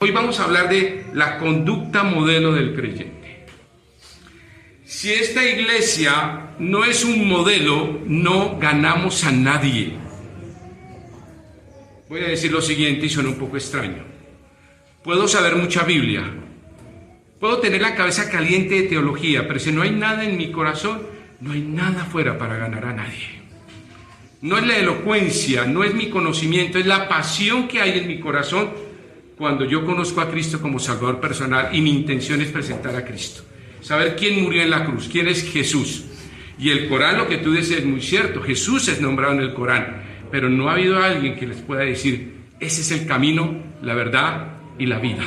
Hoy vamos a hablar de la conducta modelo del creyente. Si esta iglesia no es un modelo, no ganamos a nadie. Voy a decir lo siguiente y suena un poco extraño. Puedo saber mucha Biblia, puedo tener la cabeza caliente de teología, pero si no hay nada en mi corazón, no hay nada afuera para ganar a nadie. No es la elocuencia, no es mi conocimiento, es la pasión que hay en mi corazón cuando yo conozco a Cristo como Salvador personal y mi intención es presentar a Cristo. Saber quién murió en la cruz, quién es Jesús. Y el Corán, lo que tú dices es muy cierto, Jesús es nombrado en el Corán, pero no ha habido alguien que les pueda decir, ese es el camino, la verdad y la vida.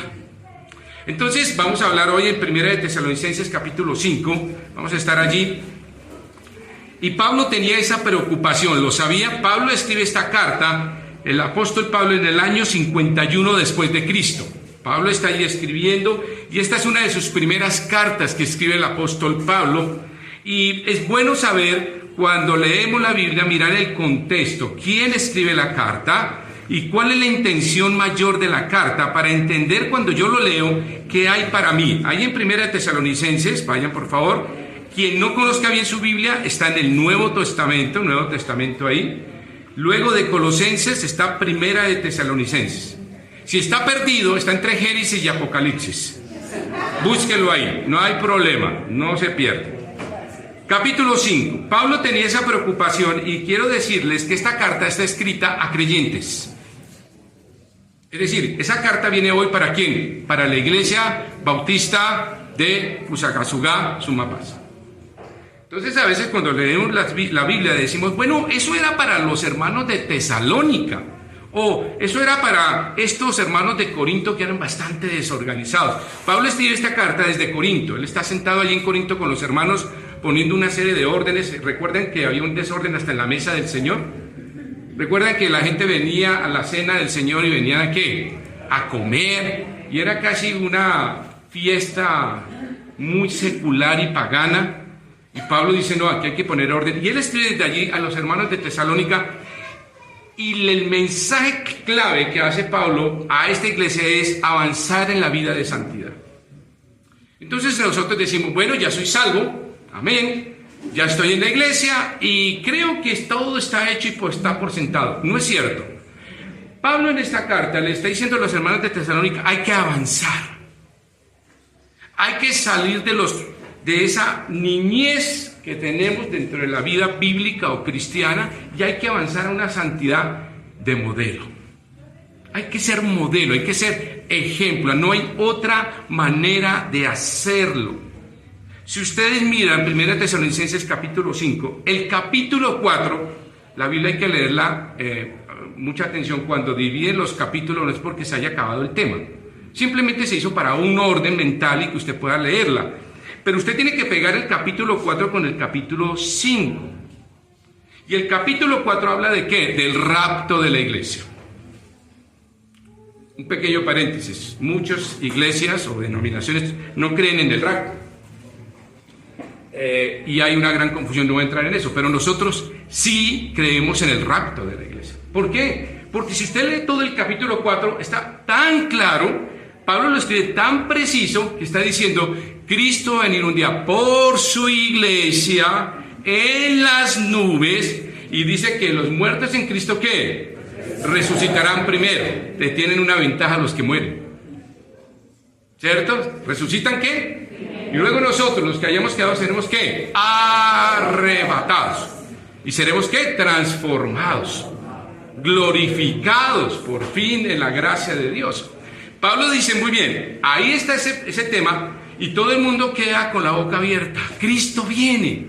Entonces vamos a hablar hoy en 1 de Tesalonicenses capítulo 5, vamos a estar allí. Y Pablo tenía esa preocupación, lo sabía. Pablo escribe esta carta, el apóstol Pablo, en el año 51 después de Cristo. Pablo está allí escribiendo y esta es una de sus primeras cartas que escribe el apóstol Pablo. Y es bueno saber, cuando leemos la Biblia, mirar el contexto, quién escribe la carta y cuál es la intención mayor de la carta, para entender cuando yo lo leo qué hay para mí. Ahí en 1 de Tesalonicenses, vayan por favor. Quien no conozca bien su Biblia está en el Nuevo Testamento ahí. Luego de Colosenses está 1 de Tesalonicenses. Si está perdido, está entre Génesis y Apocalipsis. Búsquelo ahí, no hay problema, no se pierde. Capítulo 5. Pablo tenía esa preocupación y quiero decirles que esta carta está escrita a creyentes. Es decir, esa carta viene hoy ¿para quién? Para la iglesia bautista de Fusagasugá, Sumapaz. Entonces a veces cuando leemos la Biblia decimos, bueno, eso era para los hermanos de Tesalónica, o eso era para estos hermanos de Corinto que eran bastante desorganizados. Pablo escribe esta carta desde Corinto, él está sentado allí en Corinto con los hermanos poniendo una serie de órdenes. Recuerden que había un desorden hasta en la mesa del Señor. Recuerden que la gente venía a la cena del Señor y venía ¿a qué? A comer, y era casi una fiesta muy secular y pagana. Y Pablo dice, no, aquí hay que poner orden. Y él escribe desde allí a los hermanos de Tesalónica. Y el mensaje clave que hace Pablo a esta iglesia es avanzar en la vida de santidad. Entonces nosotros decimos, bueno, ya soy salvo, amén, ya estoy en la iglesia y creo que todo está hecho y pues está por sentado. No es cierto. Pablo en esta carta le está diciendo a los hermanos de Tesalónica, hay que avanzar. Hay que salir de esa niñez que tenemos dentro de la vida bíblica o cristiana y hay que avanzar a una santidad de modelo. Hay que ser modelo, hay que ser ejemplo, no hay otra manera de hacerlo. Si ustedes miran 1 Tesalonicenses capítulo 5, el capítulo 4, la Biblia hay que leerla, mucha atención, cuando dividen los capítulos no es porque se haya acabado el tema, simplemente se hizo para un orden mental y que usted pueda leerla. Pero usted tiene que pegar el capítulo 4 con el capítulo 5. Y el capítulo 4 habla de ¿qué? Del rapto de la iglesia. Un pequeño paréntesis. Muchas iglesias o denominaciones no creen en el rapto. Y hay una gran confusión, no voy a entrar en eso. Pero nosotros sí creemos en el rapto de la iglesia. ¿Por qué? Porque si usted lee todo el capítulo 4, está tan claro. Pablo lo escribe tan preciso que está diciendo, Cristo va a venir un día por su iglesia en las nubes y dice que los muertos en Cristo ¿qué? Resucitarán primero. Le tienen una ventaja a los que mueren, ¿cierto? ¿Resucitan qué? Y luego nosotros, los que hayamos quedado, seremos ¿qué? Arrebatados. ¿Y seremos qué? Transformados, glorificados por fin en la gracia de Dios. Pablo dice, muy bien, ahí está ese tema y todo el mundo queda con la boca abierta. Cristo viene.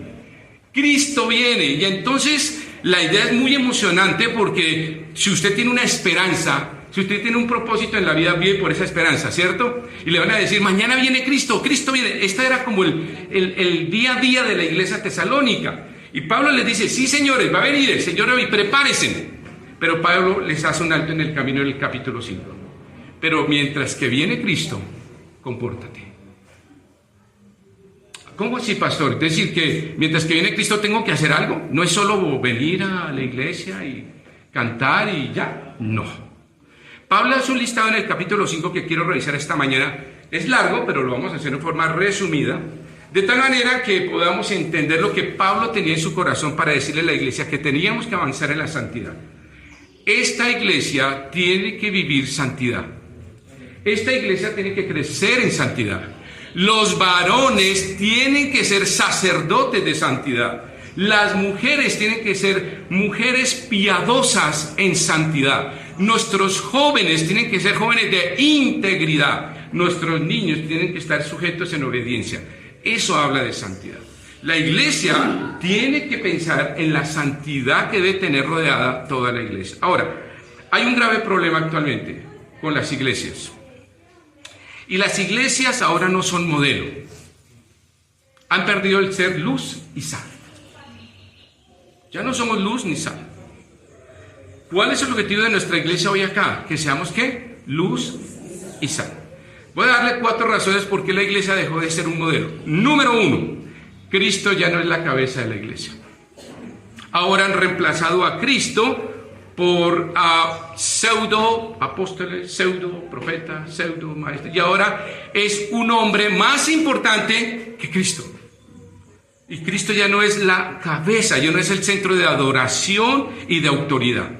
Y entonces la idea es muy emocionante porque si usted tiene una esperanza, si usted tiene un propósito en la vida, vive por esa esperanza, ¿cierto? Y le van a decir, mañana viene Cristo viene. Esta era como el día a día de la iglesia tesalónica. Y Pablo les dice, sí señores, va a venir el Señor hoy, prepárense. Pero Pablo les hace un alto en el camino del capítulo 5. Pero mientras que viene Cristo, compórtate. ¿Cómo así, pastor? Es decir, que mientras que viene Cristo tengo que hacer algo. No es solo venir a la iglesia y cantar y ya. No. Pablo hace un listado en el capítulo 5 que quiero revisar esta mañana. Es largo, pero lo vamos a hacer en forma resumida, de tal manera que podamos entender lo que Pablo tenía en su corazón para decirle a la iglesia que teníamos que avanzar en la santidad. Esta iglesia tiene que vivir santidad. Esta iglesia tiene que crecer en santidad. Los varones tienen que ser sacerdotes de santidad. Las mujeres tienen que ser mujeres piadosas en santidad. Nuestros jóvenes tienen que ser jóvenes de integridad. Nuestros niños tienen que estar sujetos en obediencia. Eso habla de santidad. La iglesia tiene que pensar en la santidad que debe tener rodeada toda la iglesia. Ahora, hay un grave problema actualmente con las iglesias. Y las iglesias ahora no son modelo. Han perdido el ser luz y sal. Ya no somos luz ni sal. ¿Cuál es el objetivo de nuestra iglesia hoy acá? Que seamos ¿qué? Luz y sal. Voy a darle 4 razones por qué la iglesia dejó de ser un modelo. Número 1, Cristo ya no es la cabeza de la iglesia. Ahora han reemplazado a Cristo por pseudo apóstoles, pseudo profetas, pseudo maestros. Y ahora es un hombre más importante que Cristo. Y Cristo ya no es la cabeza, ya no es el centro de adoración y de autoridad.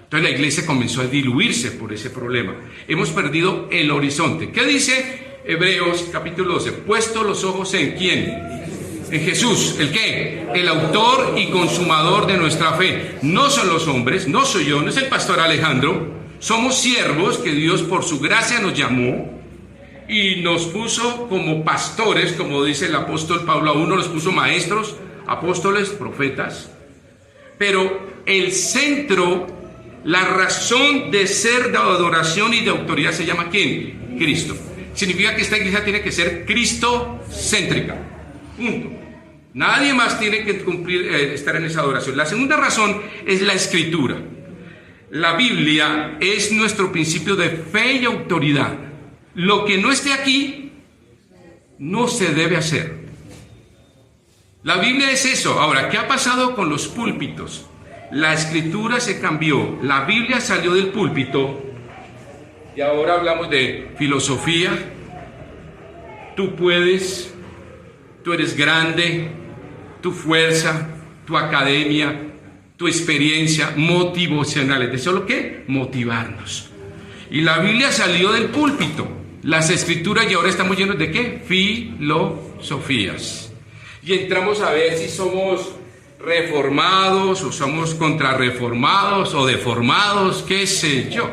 Entonces la iglesia comenzó a diluirse por ese problema. Hemos perdido el horizonte. ¿Qué dice Hebreos capítulo 12? Puesto los ojos en ¿quién? En Jesús. ¿El qué? El autor y consumador de nuestra fe. No son los hombres, no soy yo, no es el pastor Alejandro. Somos siervos que Dios por su gracia nos llamó y nos puso como pastores, como dice el apóstol Pablo a uno, los puso maestros, apóstoles, profetas. Pero el centro, la razón de ser de adoración y de autoridad se llama ¿quién? Cristo. Significa que esta iglesia tiene que ser cristocéntrica. Punto. Nadie más tiene que estar en esa adoración. La segunda razón es la Escritura. La Biblia es nuestro principio de fe y autoridad. Lo que no esté aquí no se debe hacer. La Biblia es eso. Ahora, ¿qué ha pasado con los púlpitos? La Escritura se cambió. La Biblia salió del púlpito y ahora hablamos de filosofía. Tú puedes, tú eres grande, tu fuerza, tu academia, tu experiencia motivacional. ¿De solo qué? Motivarnos. Y la Biblia salió del púlpito. Las Escrituras, y ahora estamos llenos de ¿qué? Filosofías. Y entramos a ver si somos reformados o somos contrarreformados o deformados, qué sé yo.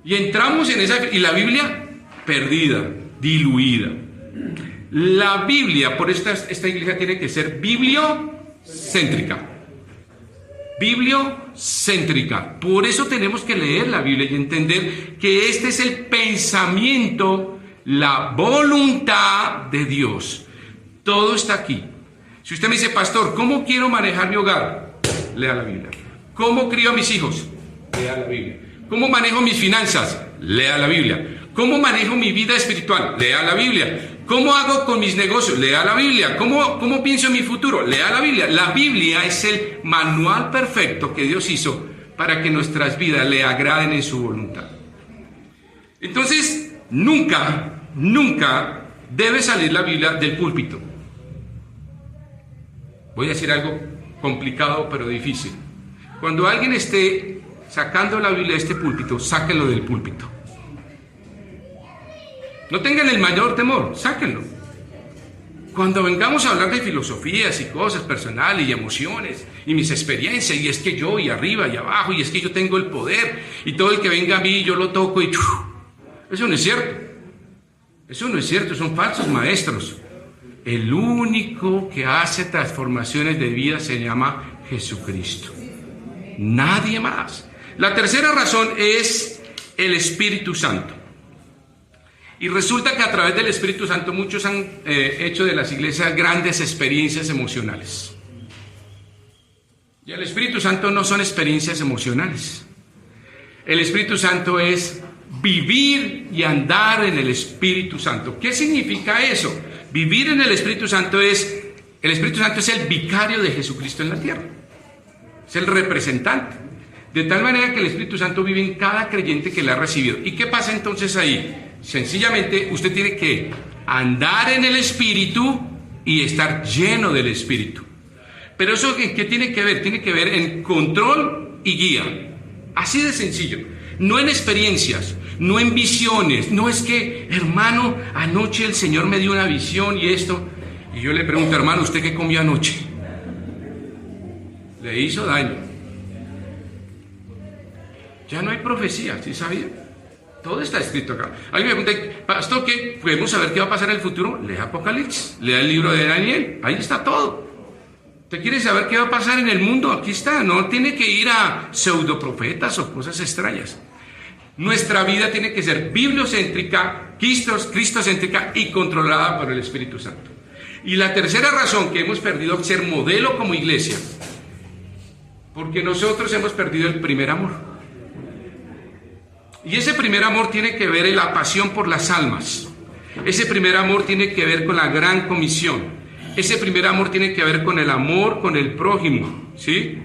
Y entramos en esa, y la Biblia perdida, diluida. La Biblia, por esta iglesia tiene que ser bibliocéntrica. Bibliocéntrica. Por eso tenemos que leer la Biblia y entender que este es el pensamiento, la voluntad de Dios. Todo está aquí. Si usted me dice, pastor, ¿cómo quiero manejar mi hogar? Lea la Biblia. ¿Cómo crío a mis hijos? Lea la Biblia. ¿Cómo manejo mis finanzas? Lea la Biblia. ¿Cómo manejo mi vida espiritual? Lea la Biblia. ¿Cómo hago con mis negocios? Lea la Biblia. ¿Cómo pienso en mi futuro? Lea la Biblia. La Biblia es el manual perfecto que Dios hizo para que nuestras vidas le agraden en su voluntad. Entonces, nunca debe salir la Biblia del púlpito. Voy a decir algo complicado pero difícil. Cuando alguien esté sacando la Biblia de este púlpito, sáquenlo del púlpito. No tengan el mayor temor, sáquenlo. Cuando vengamos a hablar de filosofías y cosas personales y emociones y mis experiencias, y es que yo y arriba y abajo, y es que yo tengo el poder, y todo el que venga a mí yo lo toco y eso no es cierto. Eso no es cierto, son falsos maestros. El único que hace transformaciones de vida se llama Jesucristo. Nadie más. La tercera razón es el Espíritu Santo. Y resulta que a través del Espíritu Santo muchos han hecho de las iglesias grandes experiencias emocionales. Y el Espíritu Santo no son experiencias emocionales. El Espíritu Santo es vivir y andar en el Espíritu Santo. ¿Qué significa eso? Vivir en el Espíritu Santo es el Espíritu Santo es el vicario de Jesucristo en la tierra. Es el representante. De tal manera que el Espíritu Santo vive en cada creyente que le ha recibido. ¿Y qué pasa entonces ahí? Sencillamente usted tiene que andar en el Espíritu y estar lleno del Espíritu. Pero eso ¿qué tiene que ver? Tiene que ver en control y guía. Así de sencillo. No en experiencias, no en visiones. No es que, hermano, anoche el Señor me dio una visión y esto. Y yo le pregunto, hermano, ¿usted qué comió anoche? Le hizo daño. Ya no hay profecía, ¿sí sabía? Todo está escrito acá. Alguien me pregunta, pastor, ¿qué? ¿Podemos saber qué va a pasar en el futuro? Lea Apocalipsis, lea el libro de Daniel, ahí está todo. ¿Usted quiere saber qué va a pasar en el mundo? Aquí está, no tiene que ir a pseudoprofetas o cosas extrañas. Nuestra vida tiene que ser bibliocéntrica, cristocéntrica y controlada por el Espíritu Santo. Y la tercera razón que hemos perdido ser modelo como iglesia, porque nosotros hemos perdido el primer amor. Y ese primer amor tiene que ver en la pasión por las almas. Ese primer amor tiene que ver con la gran comisión. Ese primer amor tiene que ver con el amor con el prójimo, ¿sí?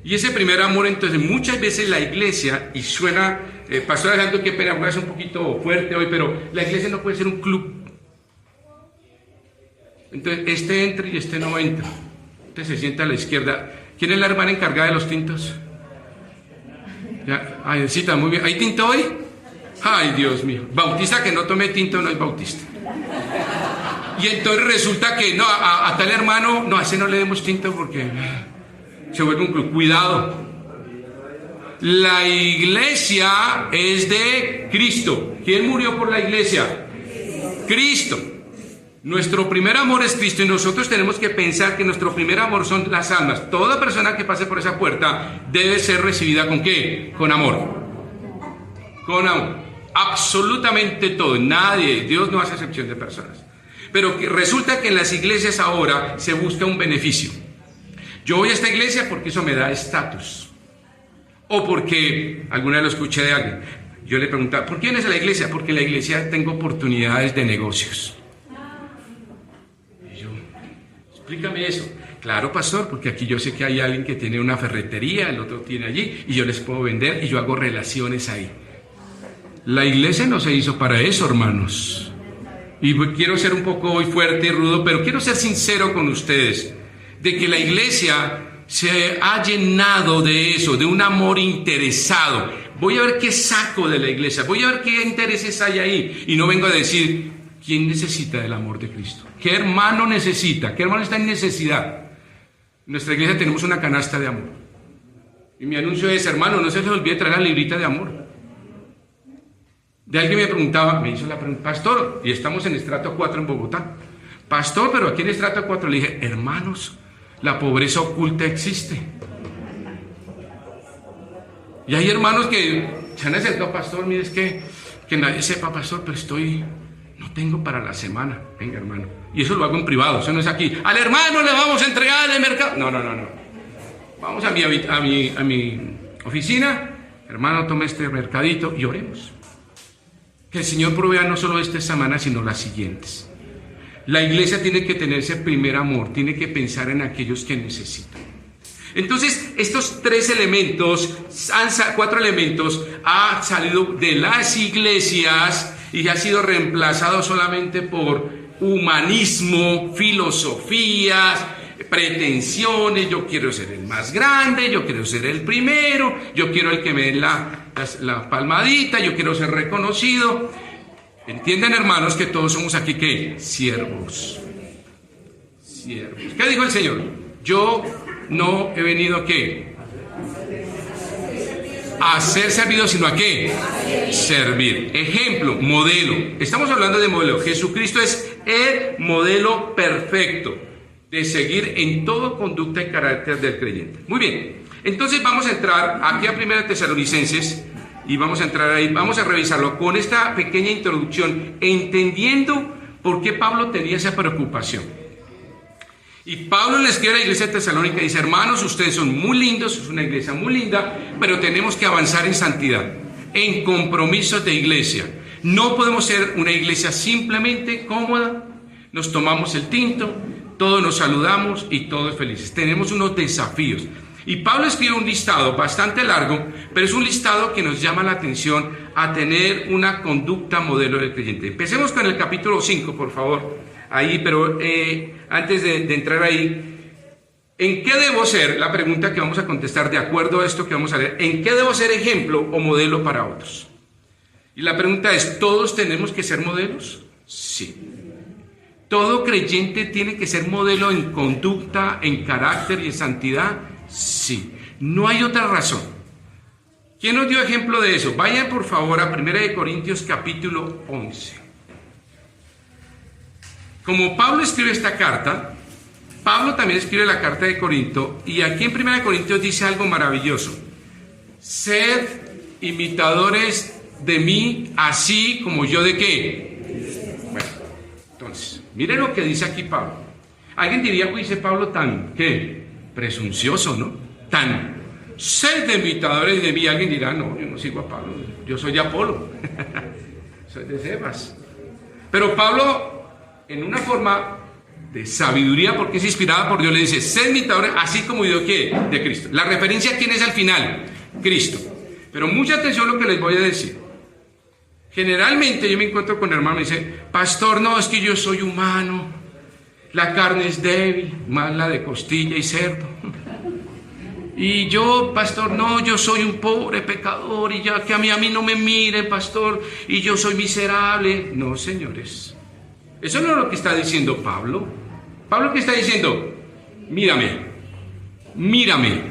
Y ese primer amor, entonces, muchas veces la iglesia, y suena, pastor Alejandro, qué pena, es un poquito fuerte hoy, pero la iglesia no puede ser un club. Entonces, este entra y este no entra. Entonces se sienta a la izquierda. ¿Quién es la hermana encargada de los tintos? Ya, ay, cita, muy bien. ¿Hay tinto hoy? Ay, Dios mío. Bautista que no tome tinto no es bautista. Y entonces resulta que no, a tal hermano, no, a ese no le demos tinto porque se vuelve un club. Cuidado. La iglesia es de Cristo. ¿Quién murió por la iglesia? Cristo. Nuestro primer amor es Cristo y nosotros tenemos que pensar que nuestro primer amor son las almas. Toda persona que pase por esa puerta debe ser recibida ¿con qué? Con amor. Con amor. Absolutamente todo. Nadie, Dios no hace excepción de personas. Pero resulta que en las iglesias ahora se busca un beneficio. Yo voy a esta iglesia porque eso me da estatus. O porque, alguna vez lo escuché de alguien, yo le preguntaba, ¿por qué vienes a la iglesia? Porque en la iglesia tengo oportunidades de negocios. Explícame eso. Claro, pastor, porque aquí yo sé que hay alguien que tiene una ferretería, el otro tiene allí, y yo les puedo vender y yo hago relaciones ahí. La iglesia no se hizo para eso, hermanos. Y quiero ser un poco hoy fuerte y rudo, pero quiero ser sincero con ustedes, de que la iglesia se ha llenado de eso, de un amor interesado. Voy a ver qué saco de la iglesia, voy a ver qué intereses hay ahí, y no vengo a decir, ¿quién necesita del amor de Cristo? ¿Qué hermano necesita? ¿Qué hermano está en necesidad? En nuestra iglesia tenemos una canasta de amor. Y mi anuncio es, hermano, no se les olvide traer la librita de amor. De alguien me preguntaba, me hizo la pregunta, pastor, y estamos en estrato 4 en Bogotá. Pastor, pero aquí en estrato 4 le dije, hermanos, la pobreza oculta existe. Y hay hermanos que se han acercado, pastor, mire, es que nadie sepa, pastor, pero no tengo para la semana. Venga, hermano. Y eso lo hago en privado, eso no es aquí. Al hermano le vamos a entregar el mercado. No. Vamos a mi oficina. Hermano, tome este mercadito y oremos. Que el Señor provea no solo esta semana, sino las siguientes. La iglesia tiene que tener ese primer amor, tiene que pensar en aquellos que necesitan. Entonces, estos 4 elementos han salido de las iglesias y ha sido reemplazado solamente por humanismo, filosofías, pretensiones. Yo quiero ser el más grande, yo quiero ser el primero, yo quiero el que me dé la palmadita, yo quiero ser reconocido. ¿Entienden, hermanos, que todos somos aquí qué? Siervos. ¿Qué dijo el Señor? Yo no he venido a qué, a ser servido, sino a qué, servir. Ejemplo, modelo. Estamos hablando de modelo. Jesucristo es el modelo perfecto de seguir en toda conducta y carácter del creyente. Muy bien, entonces vamos a entrar aquí a 1 Tesalonicenses y vamos a entrar ahí, vamos a revisarlo con esta pequeña introducción, entendiendo por qué Pablo tenía esa preocupación. Y Pablo le escribe a la iglesia de Tesalónica y dice, hermanos, ustedes son muy lindos, es una iglesia muy linda, pero tenemos que avanzar en santidad, en compromisos de iglesia. No podemos ser una iglesia simplemente cómoda, nos tomamos el tinto, todos nos saludamos y todos felices. Tenemos unos desafíos. Y Pablo escribe un listado bastante largo, pero es un listado que nos llama la atención a tener una conducta modelo del creyente. Empecemos con el capítulo 5, por favor. Ahí, pero antes de entrar ahí, ¿en qué debo ser? La pregunta que vamos a contestar de acuerdo a esto que vamos a leer. ¿En qué debo ser ejemplo o modelo para otros? Y la pregunta es, ¿todos tenemos que ser modelos? Sí. ¿Todo creyente tiene que ser modelo en conducta, en carácter y en santidad? Sí. No hay otra razón. ¿Quién nos dio ejemplo de eso? Vayan por favor a 1 Corintios capítulo 11. Como Pablo escribe esta carta, Pablo también escribe la carta de Corinto, y aquí en 1 Corintios dice algo maravilloso. Sed imitadores de mí, así como yo de qué. Bueno, entonces, miren lo que dice aquí Pablo. Alguien diría, uy, dice Pablo tan, ¿qué? Presuncioso, ¿no? Tan, sed de imitadores de mí. Alguien dirá, no, yo no sigo a Pablo, yo soy de Apolo, soy de Cebas. Pero Pablo, en una forma de sabiduría, porque es inspirada por Dios, le dice, sed imitadores, así como yo, ¿qué? De Cristo. La referencia, ¿quién es al final? Cristo. Pero mucha atención a lo que les voy a decir. Generalmente yo me encuentro con hermanos y me dicen, pastor, no, es que yo soy humano, la carne es débil, más la de costilla y cerdo. Y yo, pastor, no, yo soy un pobre pecador y ya que a mí no me miren, pastor, y yo soy miserable. No, señores, eso no es lo que está diciendo Pablo. Pablo, ¿qué está diciendo? Mírame, mírame.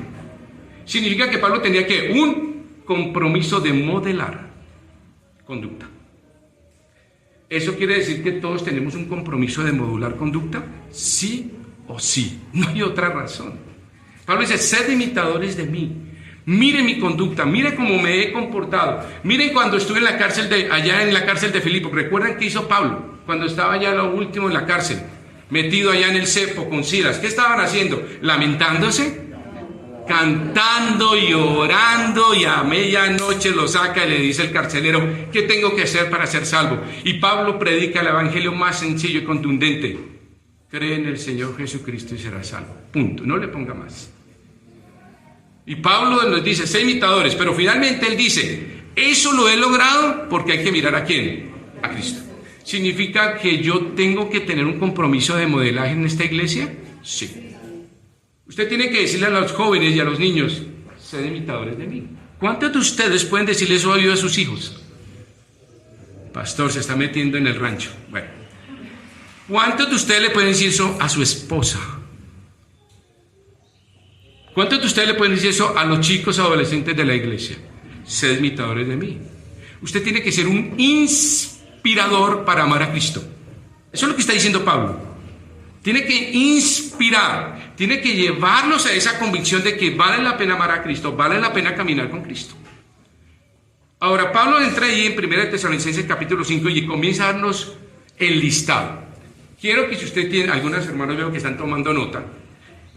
Significa que Pablo tenía que un compromiso de modelar conducta. ¿Eso quiere decir que todos tenemos un compromiso de modular conducta? Sí o sí, no hay otra razón. Pablo dice, sed imitadores de mí, mire mi conducta, mire cómo me he comportado, miren cuando estuve en la cárcel allá en la cárcel de Filipo. ¿Recuerdan qué hizo Pablo cuando estaba allá lo último en la cárcel, metido allá en el cepo con Silas? ¿Qué estaban haciendo? ¿Lamentándose? Cantando y orando, y a medianoche lo saca y le dice el carcelero, ¿qué tengo que hacer para ser salvo? Y Pablo predica el evangelio más sencillo y contundente: cree en el Señor Jesucristo y serás salvo. Punto, no le ponga más. Y Pablo nos dice, sé imitadores, pero finalmente él dice, eso lo he logrado porque hay que mirar a quién, a Cristo. ¿Significa que yo tengo que tener un compromiso de modelaje en esta iglesia? Sí. Usted tiene que decirle a los jóvenes y a los niños, sed imitadores de mí. ¿Cuántos de ustedes pueden decirle eso a sus hijos? Pastor, se está metiendo en el rancho. Bueno, ¿cuántos de ustedes le pueden decir eso a su esposa? ¿Cuántos de ustedes le pueden decir eso a los chicos adolescentes de la iglesia? Sed imitadores de mí. Usted tiene que ser un inspirador para amar a Cristo. Eso es lo que está diciendo Pablo. Tiene que inspirar, tiene que llevarnos a esa convicción de que vale la pena amar a Cristo, vale la pena caminar con Cristo. Ahora, Pablo entra ahí en 1 Tesalonicenses capítulo 5 y comienza a darnos el listado. Quiero que si usted tiene, algunos hermanos veo que están tomando nota,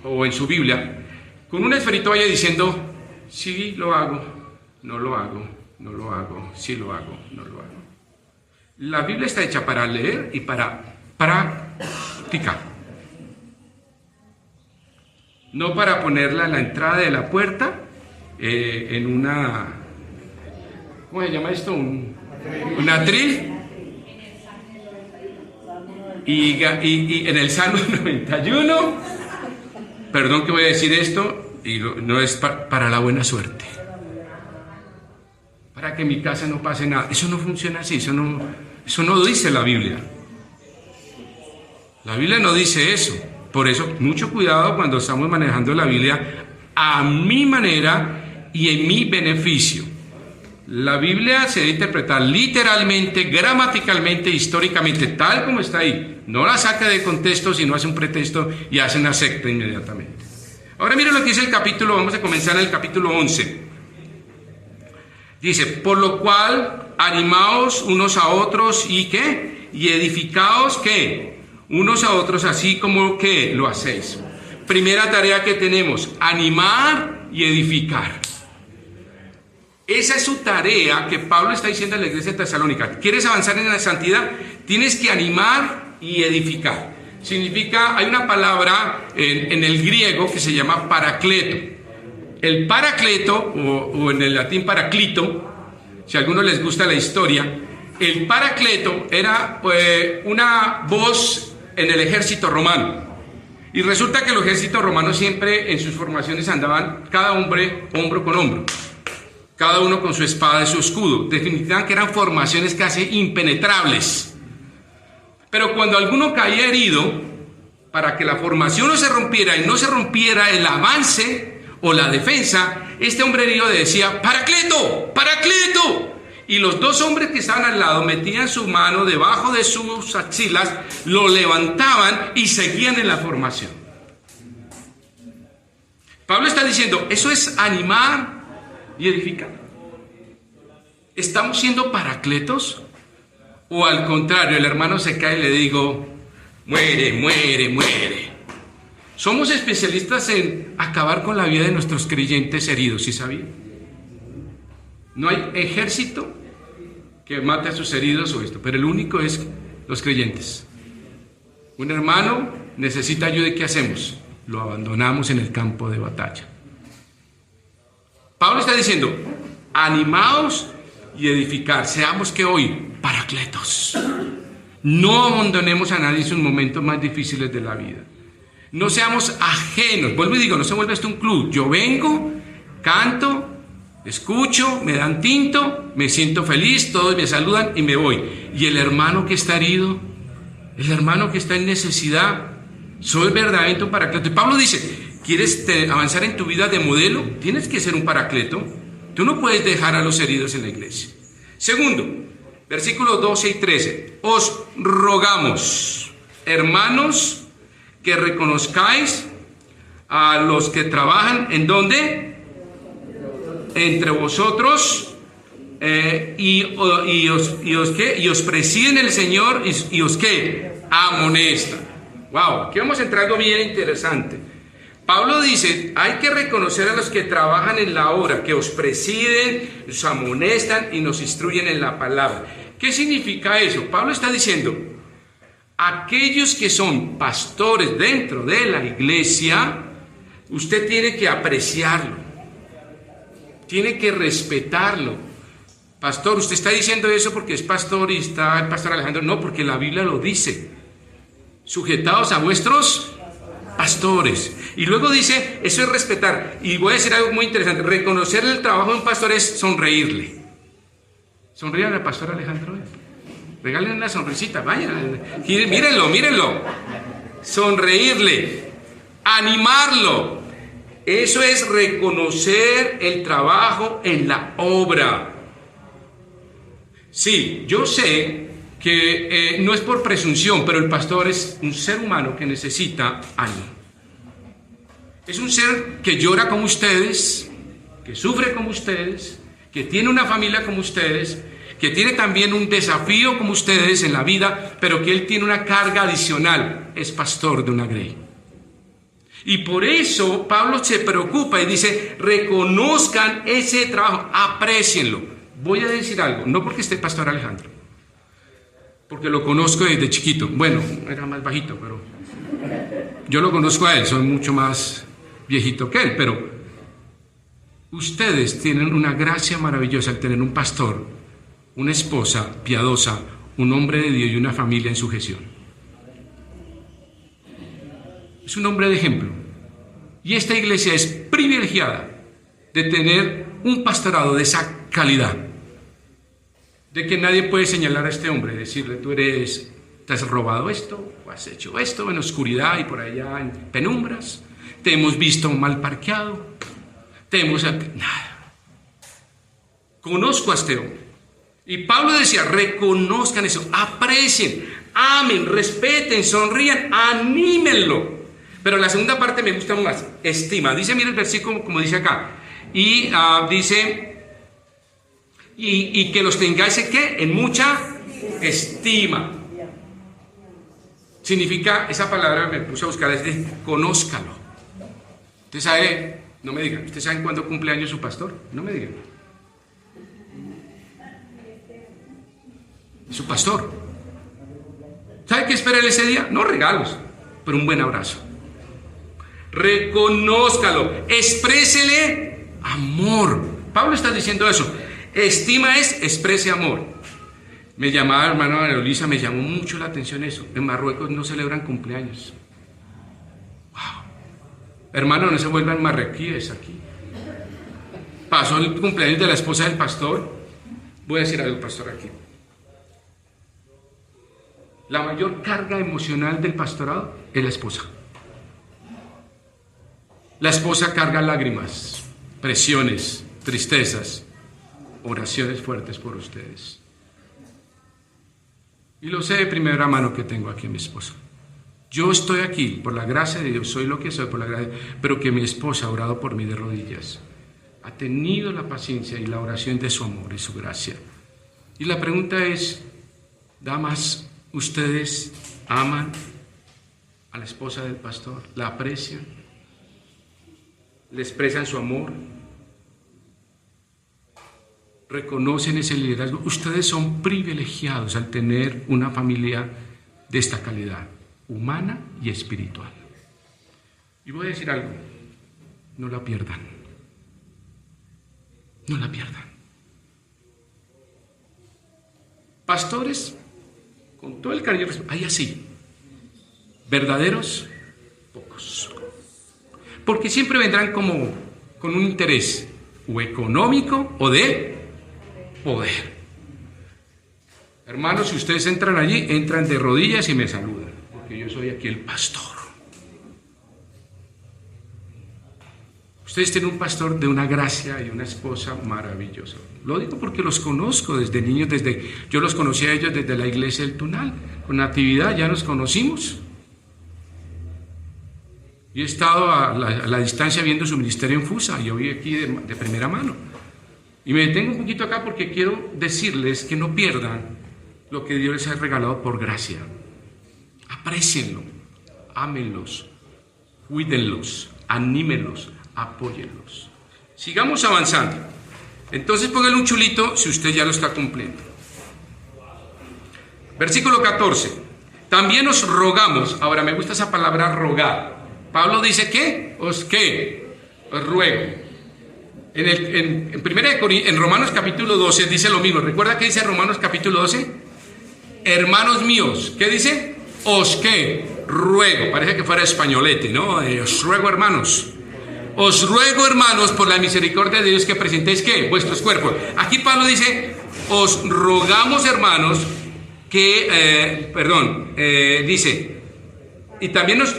o en su Biblia, con un esferito vaya diciendo, sí lo hago, no lo hago, no lo hago, sí lo hago, no lo hago. La Biblia está hecha para leer y para practicar. No para ponerla en la entrada de la puerta, en una, ¿cómo se llama esto? Un atril. Y en el Salmo 91, perdón que voy a decir esto, y no es para la buena suerte. Para que en mi casa no pase nada. Eso no funciona así, eso no dice la Biblia. La Biblia no dice eso. Por eso, mucho cuidado cuando estamos manejando la Biblia a mi manera y en mi beneficio. La Biblia se debe interpretar literalmente, gramaticalmente, históricamente, tal como está ahí. No la saca de contexto, sino hace un pretexto y hace una secta inmediatamente. Ahora miren lo que dice el capítulo, vamos a comenzar en el capítulo 11. Dice, por lo cual, animaos unos a otros y ¿qué? Y edificaos ¿qué? Unos a otros, así como que lo hacéis. Primera tarea que tenemos, animar y edificar. Esa es su tarea que Pablo está diciendo a la iglesia de Tesalónica. ¿Quieres avanzar en la santidad? Tienes que animar y edificar. Significa, hay una palabra en el griego que se llama paracleto. el Paracleto, o en el latín Paraclito, si a algunos les gusta la historia, el Paracleto era una voz en el ejército romano. Y resulta que los ejércitos romanos siempre en sus formaciones andaban cada hombre hombro con hombro, cada uno con su espada y su escudo. Definitivamente que eran formaciones casi impenetrables. Pero cuando alguno caía herido, para que la formación no se rompiera y no se rompiera el avance o la defensa, este hombre herido decía: ¡Paracleto! ¡Paracleto! Y los dos hombres que estaban al lado metían su mano debajo de sus axilas, lo levantaban y seguían en la formación. Pablo está diciendo, eso es animar y edificar. ¿Estamos siendo paracletos? O al contrario, el hermano se cae y le digo: muere, muere, muere. Somos especialistas en acabar con la vida de nuestros creyentes heridos, ¿sí sabía? No hay ejército que mate a sus heridos o esto, pero el único es los creyentes. Un hermano necesita ayuda y ¿qué hacemos? Lo abandonamos en el campo de batalla. Pablo está diciendo, animaos y edificar. Seamos que hoy paracletos. No abandonemos a nadie en sus momentos más difíciles de la vida. No seamos ajenos. Vuelvo y digo, no se vuelve esto un club. Yo vengo, canto, escucho, me dan tinto, me siento feliz, todos me saludan y me voy. Y el hermano que está herido, el hermano que está en necesidad, soy verdaderamente un paracleto. Y Pablo dice, ¿quieres avanzar en tu vida de modelo? Tienes que ser un paracleto. Tú no puedes dejar a los heridos en la iglesia. Segundo, versículos 12 y 13. Os rogamos, hermanos, que reconozcáis a los que trabajan, ¿en dónde? Entre vosotros, y os presiden el Señor y os ¿qué? Amonestan. Wow, aquí vamos a entrar algo bien interesante. Pablo dice, hay que reconocer a los que trabajan en la obra, que os presiden, os amonestan y nos instruyen en la palabra. ¿Qué significa eso? Pablo está diciendo, aquellos que son pastores dentro de la iglesia, usted tiene que apreciarlo, tiene que respetarlo. Pastor, ¿usted está diciendo eso porque es pastor y está el pastor Alejandro? No, porque la Biblia lo dice. Sujetados a vuestros pastores. Y luego dice, eso es respetar. Y voy a decir algo muy interesante. Reconocer el trabajo de un pastor es sonreírle. Sonríale al pastor Alejandro. Regálenle una sonrisita, vayan. Mírenlo, mírenlo. Sonreírle. Animarlo. Eso es reconocer el trabajo en la obra. Sí, yo sé que no es por presunción, pero el pastor es un ser humano que necesita ánimo. Es un ser que llora como ustedes, que sufre como ustedes, que tiene una familia como ustedes, que tiene también un desafío como ustedes en la vida, pero que él tiene una carga adicional, es pastor de una grey. Y por eso Pablo se preocupa y dice, reconozcan ese trabajo, aprécienlo. Voy a decir algo, no porque esté pastor Alejandro, porque lo conozco desde chiquito. Bueno, era más bajito, pero yo lo conozco a él, soy mucho más viejito que él, pero ustedes tienen una gracia maravillosa al tener un pastor, una esposa piadosa, un hombre de Dios y una familia en sujeción. Es un hombre de ejemplo. Y esta iglesia es privilegiada de tener un pastorado de esa calidad. De que nadie puede señalar a este hombre, decirle, tú te has robado esto, o has hecho esto en oscuridad y por allá en penumbras, te hemos visto mal parqueado, nada. Conozco a este hombre. Y Pablo decía, reconozcan eso, aprecien, amen, respeten, sonrían, anímenlo. Pero la segunda parte me gusta más, estima. Dice, mira el versículo como dice acá, y dice... Y que los tengáis ¿qué? En mucha estima. Significa, esa palabra me puse a buscar, es de conózcalo. Usted sabe, no me digan, ¿usted sabe cuándo cumple años su pastor? No me digan. Su pastor. ¿Sabe qué espera él ese día? No regalos, pero un buen abrazo. Reconózcalo, exprésele Amor. Pablo está diciendo eso. Estima es exprese amor. Me llamaba hermano María Luisa, me llamó mucho la atención eso. En Marruecos no celebran cumpleaños. Wow. Hermano, no se vuelvan marroquíes aquí. Pasó el cumpleaños de la esposa del pastor. Voy a decir algo, pastor, aquí. La mayor carga emocional del pastorado es la esposa. La esposa carga lágrimas, presiones, tristezas, oraciones fuertes por ustedes. Y lo sé de primera mano que tengo aquí a mi esposa. Yo estoy aquí por la gracia de Dios, soy lo que soy por la gracia, pero que mi esposa ha orado por mí de rodillas. Ha tenido la paciencia y la oración de su amor y su gracia. Y la pregunta es, damas, ¿ustedes aman a la esposa del pastor? ¿La aprecian? ¿Le expresan su amor? ¿Reconocen ese liderazgo? Ustedes son privilegiados al tener una familia de esta calidad, humana y espiritual. Y voy a decir algo, no la pierdan. No la pierdan. Pastores, con todo el cariño, hay así, verdaderos, pocos. Porque siempre vendrán como con un interés o económico o de poder. Hermanos, si ustedes entran allí, entran de rodillas y me saludan, porque yo soy aquí el pastor. Ustedes tienen un pastor de una gracia y una esposa maravillosa. Lo digo porque los conozco desde niños, yo los conocí a ellos desde la iglesia del Tunal. Con Natividad ya nos conocimos. Yo he estado a la distancia viendo su ministerio en Fusa, yo vi aquí de primera mano. Y me detengo un poquito acá porque quiero decirles que no pierdan lo que Dios les ha regalado por gracia. Aprécienlo, ámenlos, cuídenlos, anímenlos, apóyenlos. Sigamos avanzando. Entonces póngale un chulito si usted ya lo está cumpliendo. Versículo 14. También os rogamos, ahora me gusta esa palabra rogar. Pablo dice que os ruego. En Romanos capítulo 12 dice lo mismo. ¿Recuerda qué dice Romanos capítulo 12? Hermanos míos, ¿qué dice? Os ruego. Parece que fuera españolete, ¿no? Os ruego, hermanos. Os ruego, hermanos, por la misericordia de Dios, que presentéis ¿qué? Vuestros cuerpos. Aquí Pablo dice, os rogamos, hermanos, que, dice, y también os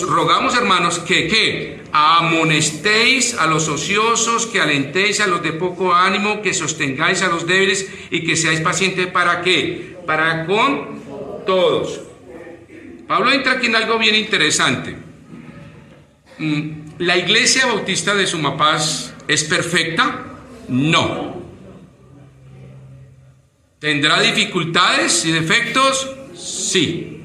rogamos, hermanos, que amonestéis a los ociosos, que alentéis a los de poco ánimo, que sostengáis a los débiles y que seáis pacientes. ¿Para qué? Para con todos. Pablo entra aquí en algo bien interesante. ¿La iglesia bautista de Sumapaz es perfecta? No. ¿Tendrá dificultades y defectos? Sí.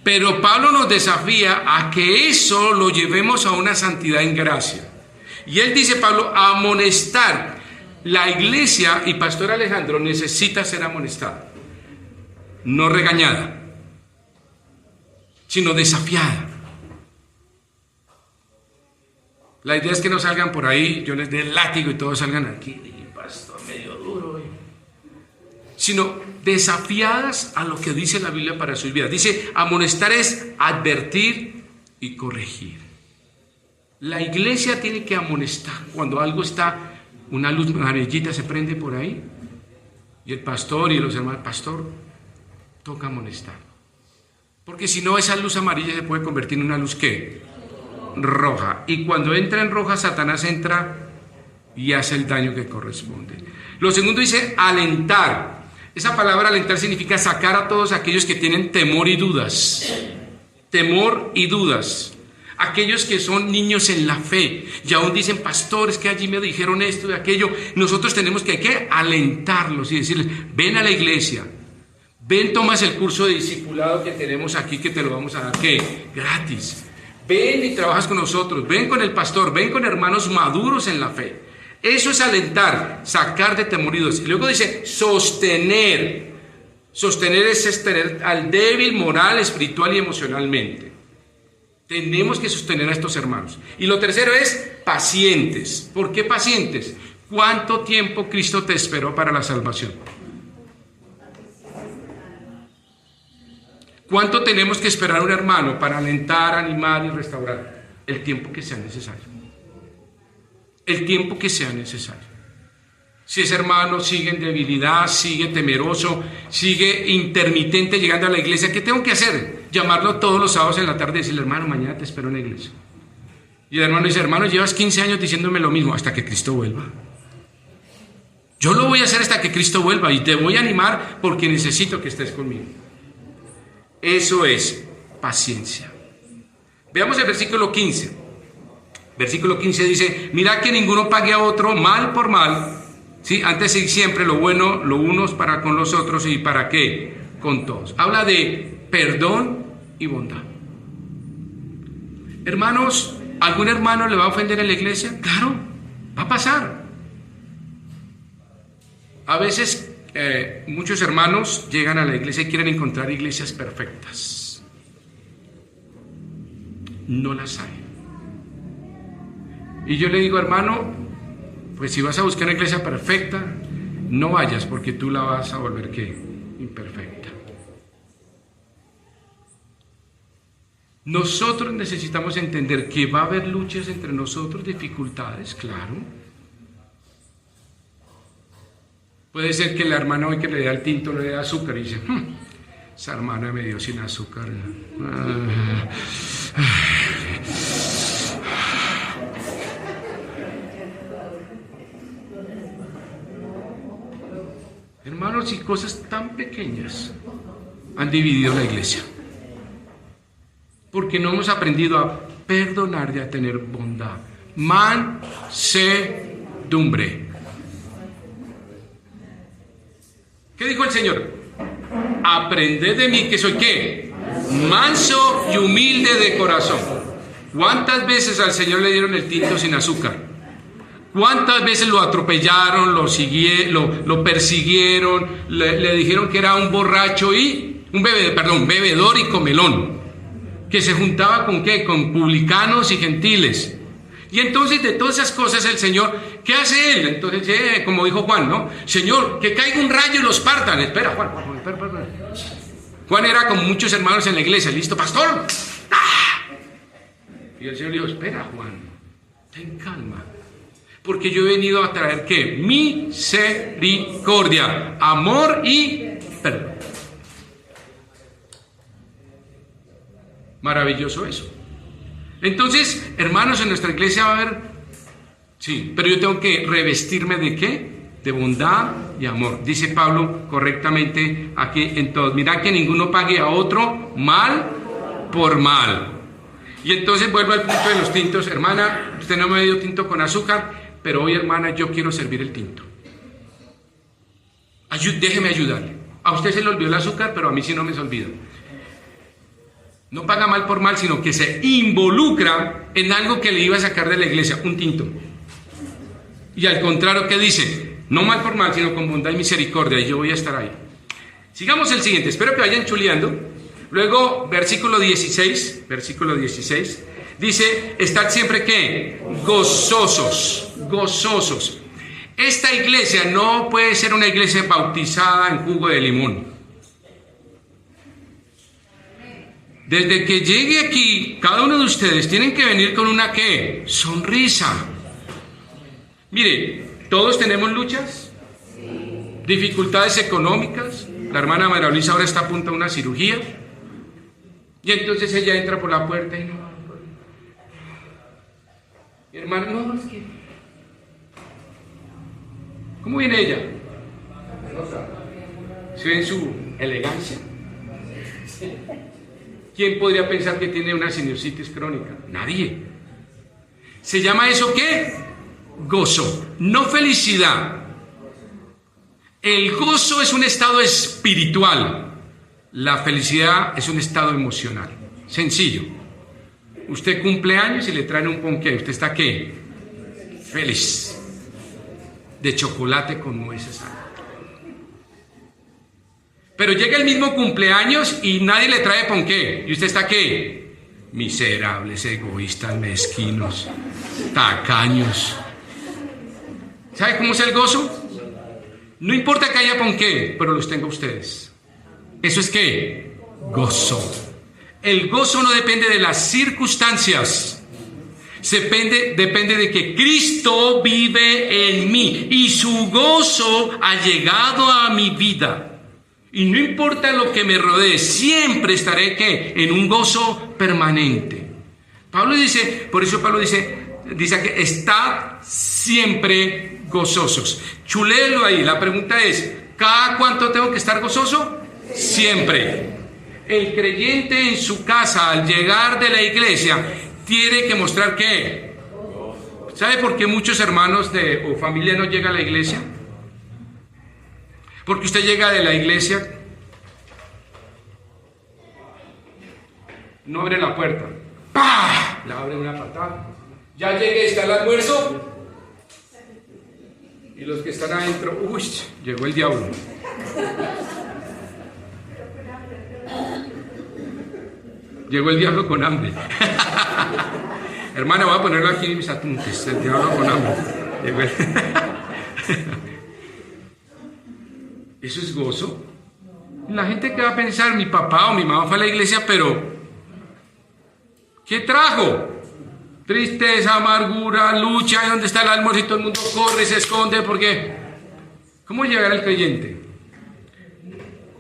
Pero Pablo nos desafía a que eso lo llevemos a una santidad en gracia. Y él dice, Pablo, amonestar. La iglesia, y Pastor Alejandro, necesita ser amonestada. No regañada, sino desafiada. La idea es que no salgan por ahí, yo les dé el látigo y todos salgan aquí, y pastor medio duro, sino desafiadas a lo que dice la Biblia para sus vidas. Dice, amonestar es advertir y corregir. La iglesia tiene que amonestar cuando algo está, una luz amarillita se prende por ahí, y el pastor y los hermanos, pastor, toca amonestar. Porque si no, esa luz amarilla se puede convertir en una luz ¿qué? Roja. Y cuando entra en roja, Satanás entra y hace el daño que corresponde. Lo segundo dice alentar. Esa palabra alentar significa sacar a todos aquellos que tienen temor y dudas. Temor y dudas. Aquellos que son niños en la fe y aún dicen, pastor, es que allí me dijeron esto y aquello. Nosotros tenemos que alentarlos y decirles, ven a la iglesia. Ven, tomas el curso de discipulado que tenemos aquí, que te lo vamos a dar, ¿qué? Gratis. Ven y trabajas con nosotros, ven con el pastor, ven con hermanos maduros en la fe. Eso es alentar, sacar de temor y dudas. Y luego dice sostener. Sostener es sostener al débil moral, espiritual y emocionalmente. Tenemos que sostener a estos hermanos. Y lo tercero es pacientes. ¿Por qué pacientes? ¿Cuánto tiempo Cristo te esperó para la salvación? ¿Cuánto tenemos que esperar a un hermano para alentar, animar y restaurar? El tiempo que sea necesario. El tiempo que sea necesario. Si ese hermano sigue en debilidad, sigue temeroso, sigue intermitente llegando a la iglesia, ¿qué tengo que hacer? Llamarlo todos los sábados en la tarde y decirle, hermano, mañana te espero en la iglesia. Y el hermano dice, hermano, llevas 15 años diciéndome lo mismo, hasta que Cristo vuelva. Yo lo voy a hacer hasta que Cristo vuelva y te voy a animar porque necesito que estés conmigo. Eso es paciencia. Veamos el versículo 15. Versículo 15 dice, mirad que ninguno pague a otro mal por mal. ¿Sí? Antes y siempre lo bueno, lo unos para con los otros y para qué, con todos. Habla de perdón y bondad. Hermanos, ¿algún hermano le va a ofender en la iglesia? Claro, va a pasar. A veces muchos hermanos llegan a la iglesia y quieren encontrar iglesias perfectas. No las hay. Y yo le digo, hermano, pues si vas a buscar una iglesia perfecta, no vayas porque tú la vas a volver, ¿qué? Imperfecta. Nosotros necesitamos entender que va a haber luchas entre nosotros, dificultades, claro. Puede ser que la hermana hoy que le da el tinto le dé azúcar y dice, esa hermana me dio sin azúcar. Hermanos, y cosas tan pequeñas han dividido la iglesia. Porque no hemos aprendido a perdonar y a tener bondad. Mansedumbre. ¿Qué dijo el Señor? Aprended de mí que soy ¿qué? Manso y humilde de corazón. ¿Cuántas veces al Señor le dieron el tinto sin azúcar? ¿Cuántas veces lo atropellaron, lo persiguieron, le dijeron que era un borracho y bebedor y comelón, que se juntaba con qué? Con publicanos y gentiles? Y entonces de todas esas cosas el Señor, ¿qué hace él? Entonces, como dijo Juan, ¿no? Señor, que caiga un rayo y los partan. Espera, Juan. Juan era como muchos hermanos en la iglesia, listo, pastor. ¡Ah! Y el Señor dijo, espera, Juan, ten calma. Porque yo he venido a traer ¿qué? Misericordia, amor y perdón. Maravilloso eso. Entonces, hermanos, en nuestra iglesia va a haber, sí, pero yo tengo que revestirme ¿de qué? De bondad y amor. Dice Pablo correctamente aquí en todos. Mirad que ninguno pague a otro mal por mal. Y entonces vuelvo al punto de los tintos. Hermana, usted no me dio tinto con azúcar, pero hoy, hermana, yo quiero servir el tinto. Déjeme ayudarle. A usted se le olvidó el azúcar, pero a mí sí no me se olvida. No paga mal por mal, sino que se involucra en algo que le iba a sacar de la iglesia, un tinto. Y al contrario, ¿qué dice? No mal por mal, sino con bondad y misericordia, y yo voy a estar ahí. Sigamos el siguiente, espero que vayan chuleando. Luego, versículo 16, dice, estad siempre, ¿qué? Gozosos. Esta iglesia no puede ser una iglesia bautizada en jugo de limón. Desde que llegue aquí, cada uno de ustedes tienen que venir con una ¿qué? Sonrisa. Mire, todos tenemos luchas, dificultades económicas. La hermana María Luisa ahora está a punto de una cirugía. Y entonces ella entra por la puerta y no. Mi hermano, no, es que. ¿Cómo viene ella? ¿Se ve en su elegancia? ¿Quién podría pensar que tiene una sinusitis crónica? Nadie. ¿Se llama eso qué? Gozo, no felicidad. El gozo es un estado espiritual. La felicidad es un estado emocional. Sencillo. Usted cumple años y le traen un ponqué. ¿Usted está qué? Feliz. De chocolate con nueces. Pero llega el mismo cumpleaños y nadie le trae ponqué. ¿Y usted está qué? Miserables, egoístas, mezquinos, tacaños. ¿Sabe cómo es el gozo? No importa que haya ponqué, pero los tengo ustedes. ¿Eso es qué? Gozo. El gozo no depende de las circunstancias. Depende de que Cristo vive en mí y su gozo ha llegado a mi vida. Y no importa lo que me rodee, siempre estaré ¿qué? En un gozo permanente. Pablo dice, por eso Pablo dice que estad siempre gozosos. Chuléelo ahí. La pregunta es, ¿cada cuánto tengo que estar gozoso? Siempre. El creyente en su casa, al llegar de la iglesia, tiene que mostrar ¿qué? ¿Sabe por qué muchos hermanos o familia no llegan a la iglesia? Porque usted llega de la iglesia, no abre la puerta, ¡pah! La abre una patada. Ya llegué, está el almuerzo. Y los que están adentro, uy, llegó el diablo. Llegó el diablo con hambre. Hermana, voy a ponerlo aquí en mis apuntes. El diablo con hambre. Llegó el... ¿Eso es gozo? La gente que va a pensar, mi papá o mi mamá fue a la iglesia, pero ¿qué trajo? Tristeza, amargura, lucha. ¿Y dónde está el almuerzo? Y todo el mundo corre, se esconde, porque ¿cómo llegará el creyente?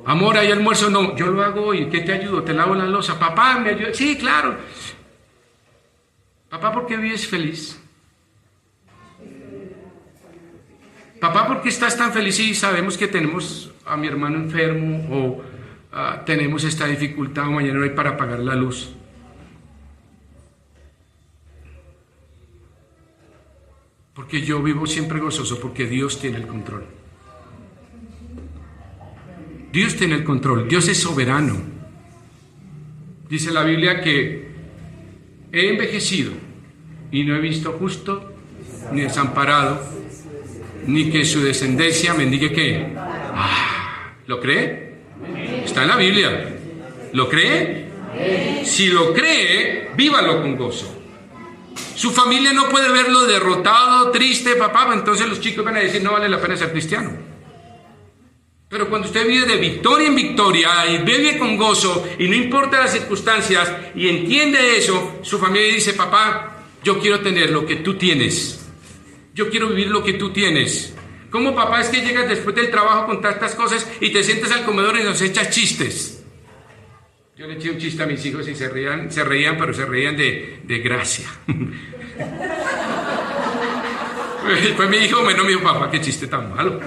Amor, ¿hay almuerzo? No, yo lo hago hoy. ¿Qué te ayudo? Te lavo la loza. Papá, ¿me ayuda? Sí, claro. Papá, ¿por qué vives feliz? Papá, ¿por qué estás tan feliz y sabemos que tenemos a mi hermano enfermo o tenemos esta dificultad o mañana no hay para pagar la luz? Porque yo vivo siempre gozoso porque Dios tiene el control. Dios tiene el control, Dios es soberano. Dice la Biblia que he envejecido y no he visto justo ni desamparado, ni que su descendencia mendigue ¿qué? ¿Lo cree? Está en la Biblia. ¿Lo cree? Si lo cree, vívalo con gozo. Su familia no puede verlo derrotado, triste, papá, entonces los chicos van a decir no vale la pena ser cristiano. Pero cuando usted vive de victoria en victoria y vive con gozo y no importa las circunstancias y entiende eso, su familia dice, papá, yo quiero tener lo que tú tienes. Yo quiero vivir lo que tú tienes. ¿Cómo, papá, es que llegas después del trabajo con tantas cosas y te sientas al comedor y nos echas chistes? Yo le eché un chiste a mis hijos y se reían, pero se reían de gracia. Después mi hijo, bueno, me dijo, papá, qué chiste tan malo.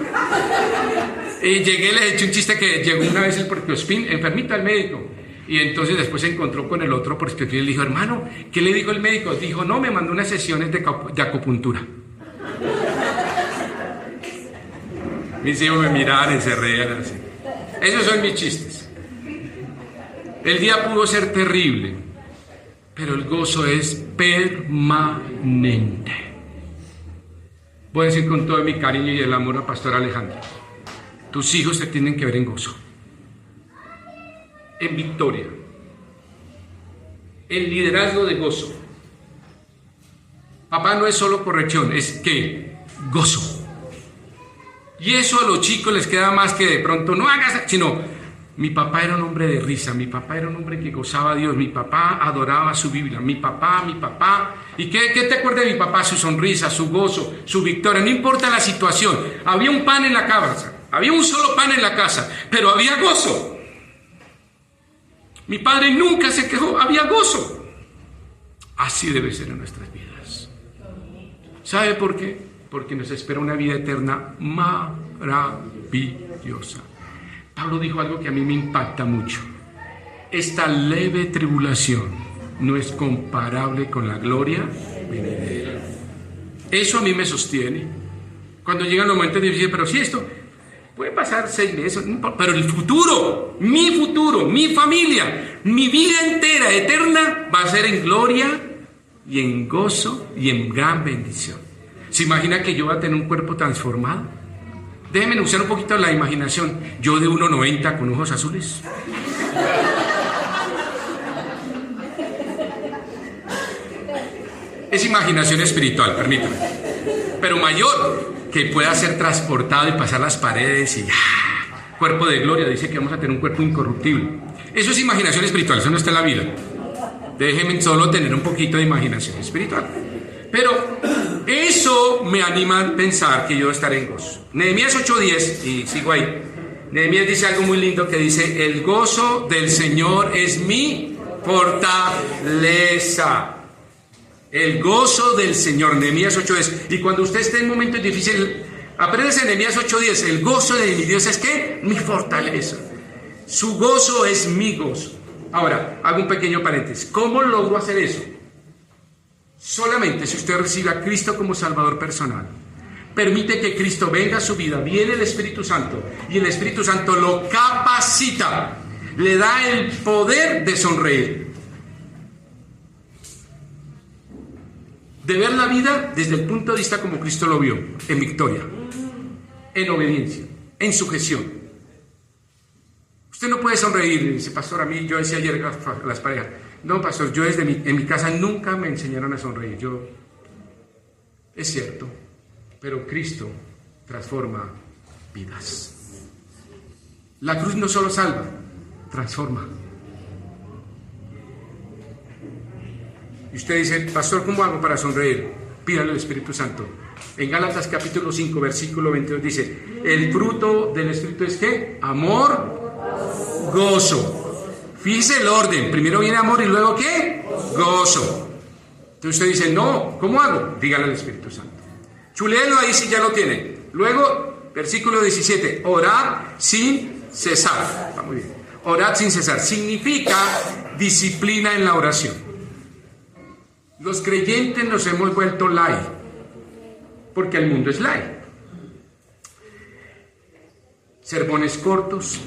Y llegué, le eché un chiste que llegó una vez el porquiospín, enfermito al médico. Y entonces después se encontró con el otro porquiospín y le dijo, hermano, ¿qué le dijo el médico? Dijo, no, me mandó unas sesiones de acupuntura. Mis hijos me miraban y se reían así. Esos son mis chistes. El día pudo ser terrible, pero el gozo es permanente. Voy a decir con todo mi cariño y el amor a Pastor Alejandro, tus hijos se tienen que ver en gozo, en victoria, en liderazgo de gozo. Papá no es solo corrección, es que gozo. Y eso a los chicos les queda más que de pronto no hagas, sino mi papá era un hombre de risa, mi papá era un hombre que gozaba a Dios, mi papá adoraba su Biblia, mi papá. ¿Y qué te acuerdas de mi papá? Su sonrisa, su gozo, su victoria, no importa la situación. Había un pan en la casa, había un solo pan en la casa, pero había gozo. Mi padre nunca se quejó, había gozo. Así debe ser en nuestras vidas. ¿Sabe por qué? Porque nos espera una vida eterna maravillosa. Pablo dijo algo que a mí me impacta mucho. Esta leve tribulación no es comparable con la gloria venidera. Eso a mí me sostiene. Cuando llegan los momentos difíciles, pero si esto puede pasar 6 meses, pero el futuro, mi familia, mi vida entera, eterna, va a ser en gloria y en gozo y en gran bendición. ¿Se imagina que yo voy a tener un cuerpo transformado? Déjenme usar un poquito la imaginación. Yo de 1,90 con ojos azules. es imaginación espiritual, permítame. Pero mayor, que pueda ser transportado y pasar las paredes y cuerpo de gloria, dice que vamos a tener un cuerpo incorruptible. Eso es imaginación espiritual, eso no está en la Biblia. Déjenme solo tener un poquito de imaginación espiritual. Pero eso me anima a pensar que yo estaré en gozo. Nehemías 8:10, y sigo ahí. Nehemías dice algo muy lindo que dice: el gozo del Señor es mi fortaleza. El gozo del Señor, Nehemías 8:10. Y cuando usted esté en momentos difíciles, apréndase Nehemías 8:10. El gozo de mi Dios es ¿qué? Mi fortaleza. Su gozo es mi gozo. Ahora, hago un pequeño paréntesis. ¿Cómo logro hacer eso? Solamente si usted recibe a Cristo como Salvador personal. Permite que Cristo venga a su vida, viene el Espíritu Santo y el Espíritu Santo lo capacita, le da el poder de sonreír, de ver la vida desde el punto de vista como Cristo lo vio, en victoria, en obediencia, en sujeción. Usted no puede sonreír, dice: pastor, a mí, yo decía ayer a las parejas, no, pastor, yo en mi casa nunca me enseñaron a sonreír. Es cierto, pero Cristo transforma vidas. La cruz no solo salva, transforma. Y usted dice: pastor, ¿cómo hago para sonreír? Pídale al Espíritu Santo. En Gálatas capítulo 5, versículo 22 dice: el fruto del Espíritu es ¿qué? Amor, gozo. Fíjese el orden, primero viene amor y luego ¿qué? Gozo. Entonces usted dice: no, ¿cómo hago? Dígale al Espíritu Santo. Chuléelo ahí si ya lo tiene. Luego, versículo 17, orad sin cesar. Está muy bien. Orad sin cesar significa disciplina en la oración. Los creyentes nos hemos vuelto light, porque el mundo es light. Sermones cortos,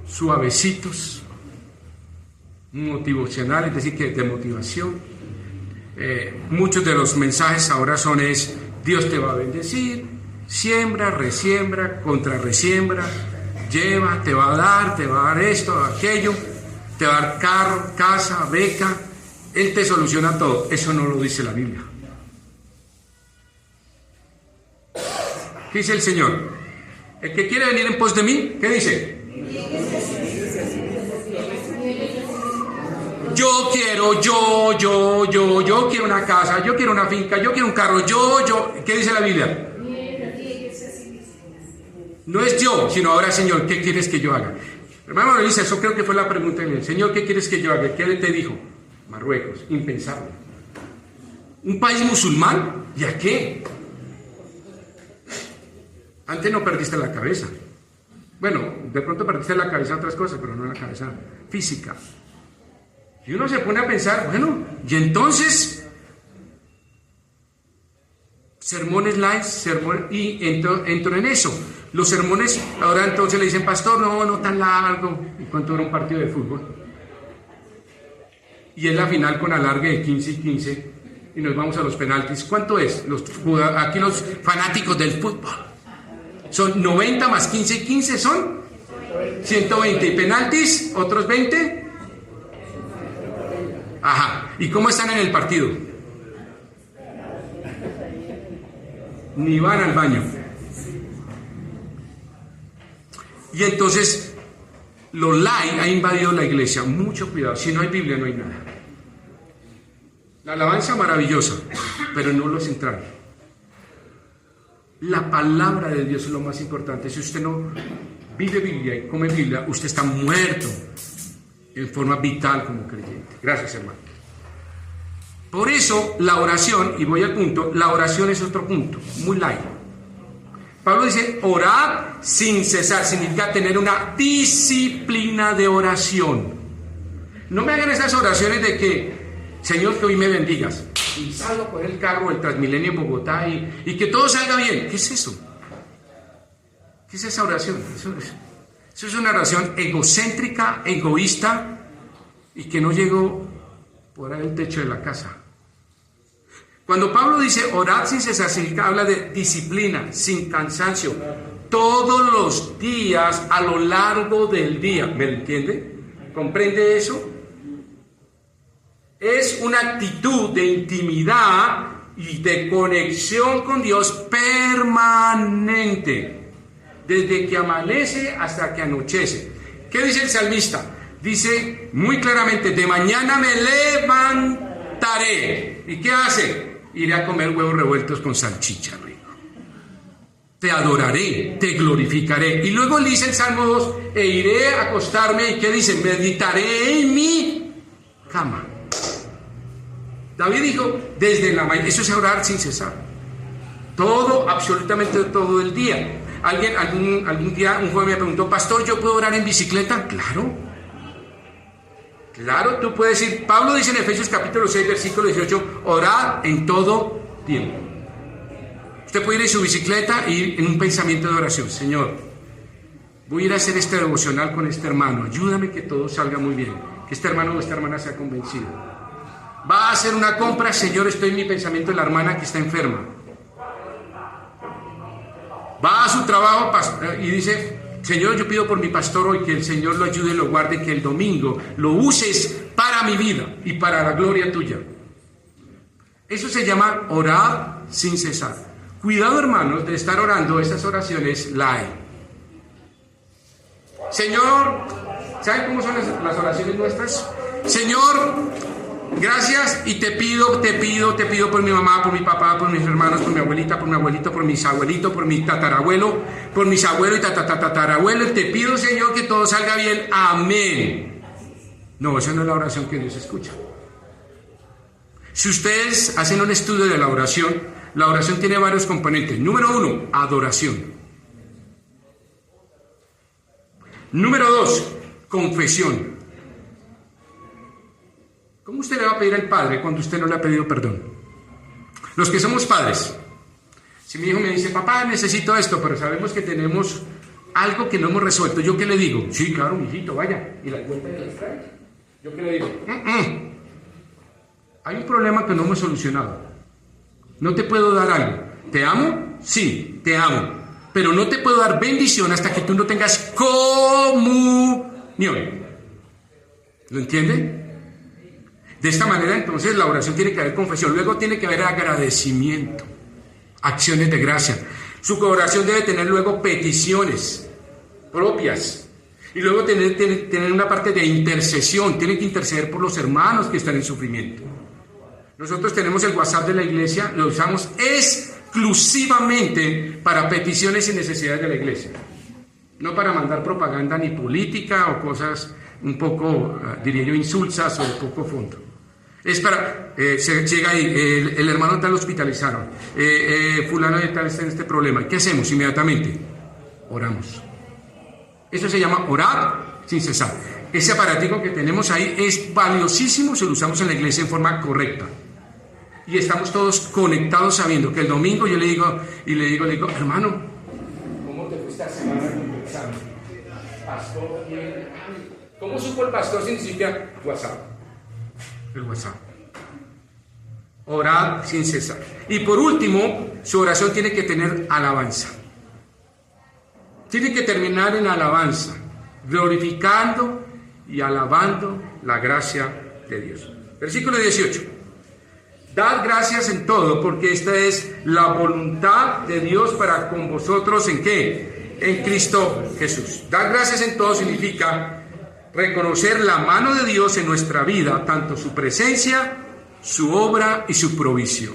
suavecitos, motivacionales, es decir, que de motivación. Muchos de los mensajes ahora es: Dios te va a bendecir, siembra, resiembra, contra resiembra, lleva, te va a dar esto, aquello, te va a dar carro, casa, beca, Él te soluciona todo. Eso no lo dice la Biblia. ¿Qué dice el Señor? El que quiere venir en pos de mí, ¿qué dice? Yo quiero una casa, yo quiero una finca, yo quiero un carro, ¿qué dice la Biblia? No es yo, sino ahora: Señor, ¿qué quieres que yo haga? Hermano, le dice, eso creo que fue la pregunta de él: Señor, ¿qué quieres que yo haga? ¿Qué te dijo? Marruecos, impensable. ¿Un país musulmán? ¿Y a qué? Antes no perdiste la cabeza. Bueno, de pronto perdiste la cabeza en otras cosas, pero no la cabeza física. Y uno se pone a pensar, bueno, y entonces, sermones light, y entro en eso. Los sermones, ahora entonces le dicen: pastor, no tan largo. ¿Y cuánto dura un partido de fútbol? Y es la final con alargue de 15 y 15, y nos vamos a los penaltis. ¿Cuánto es? Aquí los fanáticos del fútbol. Son 90 más 15 y 15 son 120. ¿Y penaltis? ¿Otros 20? Ajá. ¿Y cómo están en el partido? Ni van al baño. Y entonces lo light ha invadido la iglesia. Mucho cuidado. Si no hay Biblia, no hay nada. La alabanza maravillosa, pero no lo central. La palabra de Dios es lo más importante. Si usted no vive Biblia y come Biblia, usted está muerto en forma vital como creyente. Gracias, hermano. Por eso la oración, y voy al punto, la oración es otro punto, muy light. Pablo dice: orar sin cesar, significa tener una disciplina de oración. No me hagan esas oraciones de que: Señor, que hoy me bendigas, y salgo a poner el carro, el Transmilenio en Bogotá, y que todo salga bien. ¿Qué es eso? ¿Qué es esa oración? Eso es una oración egocéntrica, egoísta, y que no llegó por ahí el techo de la casa. Cuando Pablo dice orad sin cesar, significa, habla de disciplina, sin cansancio, todos los días, a lo largo del día. ¿Me entiende? ¿Comprende eso? Es una actitud de intimidad y de conexión con Dios permanente, desde que amanece hasta que anochece. ¿Qué dice el salmista? Dice muy claramente, de mañana me levantaré. ¿Y qué hace? Iré a comer huevos revueltos con salchicha, rico. Te adoraré, te glorificaré. Y luego dice el Salmo 2, e iré a acostarme, ¿y qué dice? Meditaré en mi cama. David dijo, desde la mañana, eso es orar sin cesar. Todo, absolutamente todo el día. Algún día un joven me preguntó, pastor, ¿yo puedo orar en bicicleta? Claro, tú puedes ir. Pablo dice en Efesios capítulo 6, versículo 18, orad en todo tiempo. Usted puede ir en su bicicleta y ir en un pensamiento de oración. Señor, voy a ir a hacer este devocional con este hermano. Ayúdame que todo salga muy bien. Que este hermano o esta hermana sea convencido. Va a hacer una compra. Señor, estoy en mi pensamiento de la hermana que está enferma. Va a su trabajo y dice, Señor, yo pido por mi pastor hoy que el Señor lo ayude y lo guarde, que el domingo lo uses para mi vida y para la gloria tuya. Eso se llama orar sin cesar. Cuidado, hermanos, de estar orando estas oraciones light. Señor, ¿saben cómo son las oraciones nuestras? Señor, gracias y te pido por mi mamá, por mi papá, por mis hermanos, por mi abuelita, por mi abuelito, por mis abuelitos, por mi tatarabuelo, por mis abuelos y tatarabuelos. Te pido, Señor, que todo salga bien. Amén. No, esa no es la oración que Dios escucha. Si ustedes hacen un estudio de la oración tiene varios componentes. Número 1, adoración. Número 2, confesión. ¿Cómo usted le va a pedir al Padre cuando usted no le ha pedido perdón? Los que somos padres, si mi hijo me dice, papá, necesito esto, pero sabemos que tenemos algo que no hemos resuelto, ¿yo qué le digo? Sí, claro, mijito, vaya, y la cuenta de las trae. ¿Yo qué le digo? Hay un problema que no hemos solucionado. No te puedo dar algo. ¿Te amo? Sí, te amo. Pero no te puedo dar bendición hasta que tú no tengas comunión. ¿Lo entiende? De esta manera, entonces, la oración tiene que haber confesión. Luego tiene que haber agradecimiento, acciones de gracia. Su oración debe tener luego peticiones propias. Y luego tener una parte de intercesión. Tiene que interceder por los hermanos que están en sufrimiento. Nosotros tenemos el WhatsApp de la iglesia, lo usamos exclusivamente para peticiones y necesidades de la iglesia. No para mandar propaganda ni política o cosas un poco, diría yo, insulsas o de poco fondo. Es para, se llega ahí, el hermano tal lo hospitalizaron, fulano de tal está en este problema. ¿Qué hacemos inmediatamente? Oramos. Eso se llama orar sin cesar. Ese aparatico que tenemos ahí es valiosísimo si lo usamos en la iglesia en forma correcta. Y estamos todos conectados sabiendo que el domingo yo le digo, hermano, ¿cómo te fue esta semana en tu examen? Pastor, ¿cómo supo el pastor sin siquiera WhatsApp? El WhatsApp. Orar sin cesar. Y por último, su oración tiene que tener alabanza. Tiene que terminar en alabanza, glorificando y alabando la gracia de Dios. Versículo 18. Dad gracias en todo, porque esta es la voluntad de Dios para con vosotros, ¿en qué? En Cristo Jesús. Dar gracias en todo significa reconocer la mano de Dios en nuestra vida, tanto su presencia, su obra y su provisión.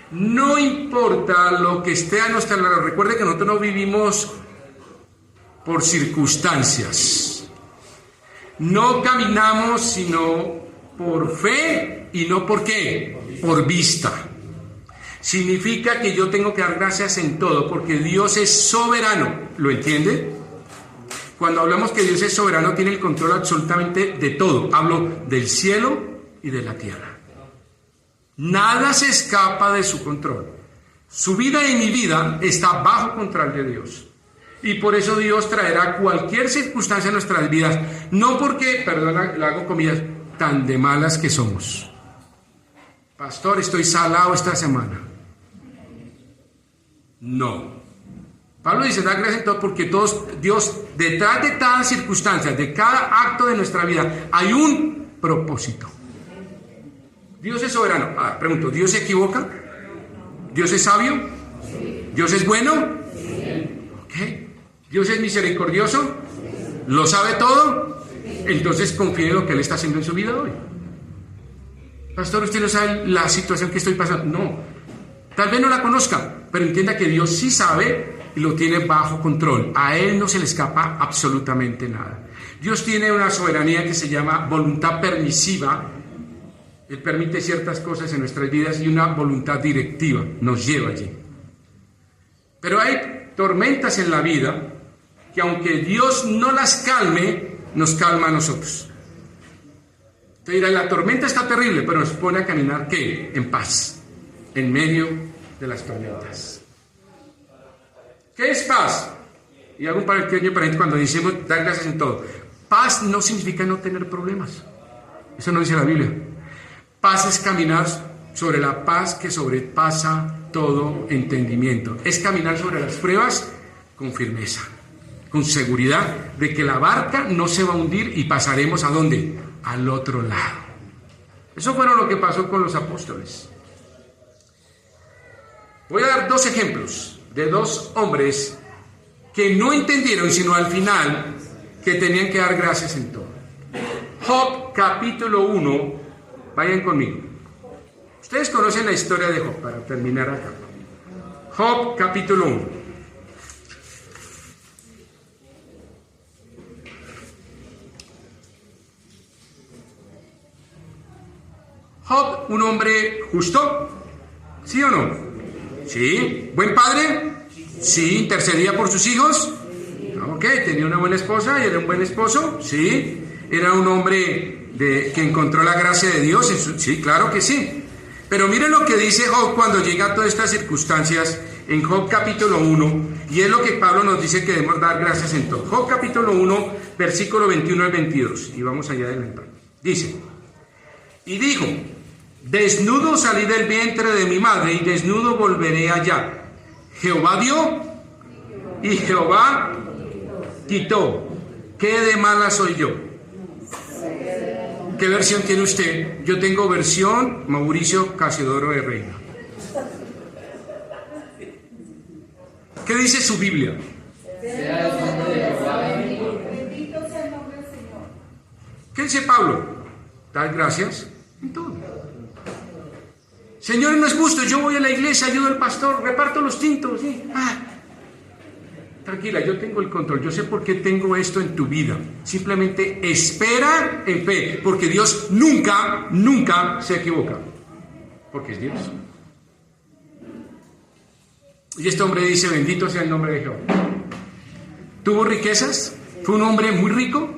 No importa lo que esté a nuestra alrededor. Recuerde que nosotros no vivimos por circunstancias. No caminamos sino por fe y no por qué, por vista. Significa que yo tengo que dar gracias en todo porque Dios es soberano. ¿Lo entiende? Cuando hablamos que Dios es soberano, tiene el control absolutamente de todo. Hablo del cielo y de la tierra. Nada se escapa de su control. Su vida y mi vida está bajo control de Dios. Y por eso Dios traerá cualquier circunstancia en nuestras vidas. No porque, perdona, le hago comillas, tan de malas que somos. Pastor, estoy salado esta semana. No. Pablo dice, da gracias en todo porque Dios, detrás de cada circunstancia, de cada acto de nuestra vida, hay un propósito. Dios es soberano. Pregunto, ¿Dios se equivoca? ¿Dios es sabio? ¿Dios es bueno? ¿Ok? ¿Dios es misericordioso? ¿Lo sabe todo? Entonces confíe en lo que Él está haciendo en su vida hoy. Pastor, ¿usted no sabe la situación que estoy pasando? No. Tal vez no la conozca, pero entienda que Dios sí sabe y lo tiene bajo control. A Él no se le escapa absolutamente nada. Dios tiene una soberanía que se llama voluntad permisiva. Él permite ciertas cosas en nuestras vidas y una voluntad directiva nos lleva allí. Pero hay tormentas en la vida que aunque Dios no las calme, nos calma a nosotros. Te dirá, la tormenta está terrible, pero nos pone a caminar, ¿qué? En paz, en medio de las tormentas. ¿Qué es paz? Y hago un pequeño paréntesis cuando decimos dar gracias en todo. Paz no significa no tener problemas. Eso no dice la Biblia. Paz es caminar sobre la paz que sobrepasa todo entendimiento. Es caminar sobre las pruebas con firmeza, con seguridad de que la barca no se va a hundir y pasaremos ¿a dónde? Al otro lado. Eso fue lo que pasó con los apóstoles. Voy a dar dos ejemplos de dos hombres que no entendieron sino al final que tenían que dar gracias en todo. Job capítulo 1, vayan conmigo. Ustedes conocen la historia de Job, para terminar acá. Job capítulo 1. Job, un hombre justo, ¿sí o no? Sí. ¿Buen padre? Sí. ¿Intercedía por sus hijos? Ok. ¿Tenía una buena esposa y era un buen esposo? Sí. ¿Era un hombre que encontró la gracia de Dios? Sí, claro que sí. Pero miren lo que dice Job cuando llega a todas estas circunstancias en Job capítulo 1, y es lo que Pablo nos dice que debemos dar gracias en todo. Job capítulo 1, versículo 21 al 22, y vamos allá adelante. Dice, y dijo, desnudo salí del vientre de mi madre, y desnudo volveré allá. Jehová dio, y Jehová quitó. ¿Qué de mala soy yo? ¿Qué versión tiene usted? Yo tengo versión Mauricio Casiodoro de Reina. ¿Qué dice su Biblia? ¿Qué dice Pablo? Dar gracias en todo. Señor, no es justo, yo voy a la iglesia, ayudo al pastor, reparto los tintos. ¿Sí? Tranquila, yo tengo el control, yo sé por qué tengo esto en tu vida. Simplemente espera en fe, porque Dios nunca, nunca se equivoca. Porque es Dios. Y este hombre dice, bendito sea el nombre de Jehová. ¿Tuvo riquezas? ¿Fue un hombre muy rico?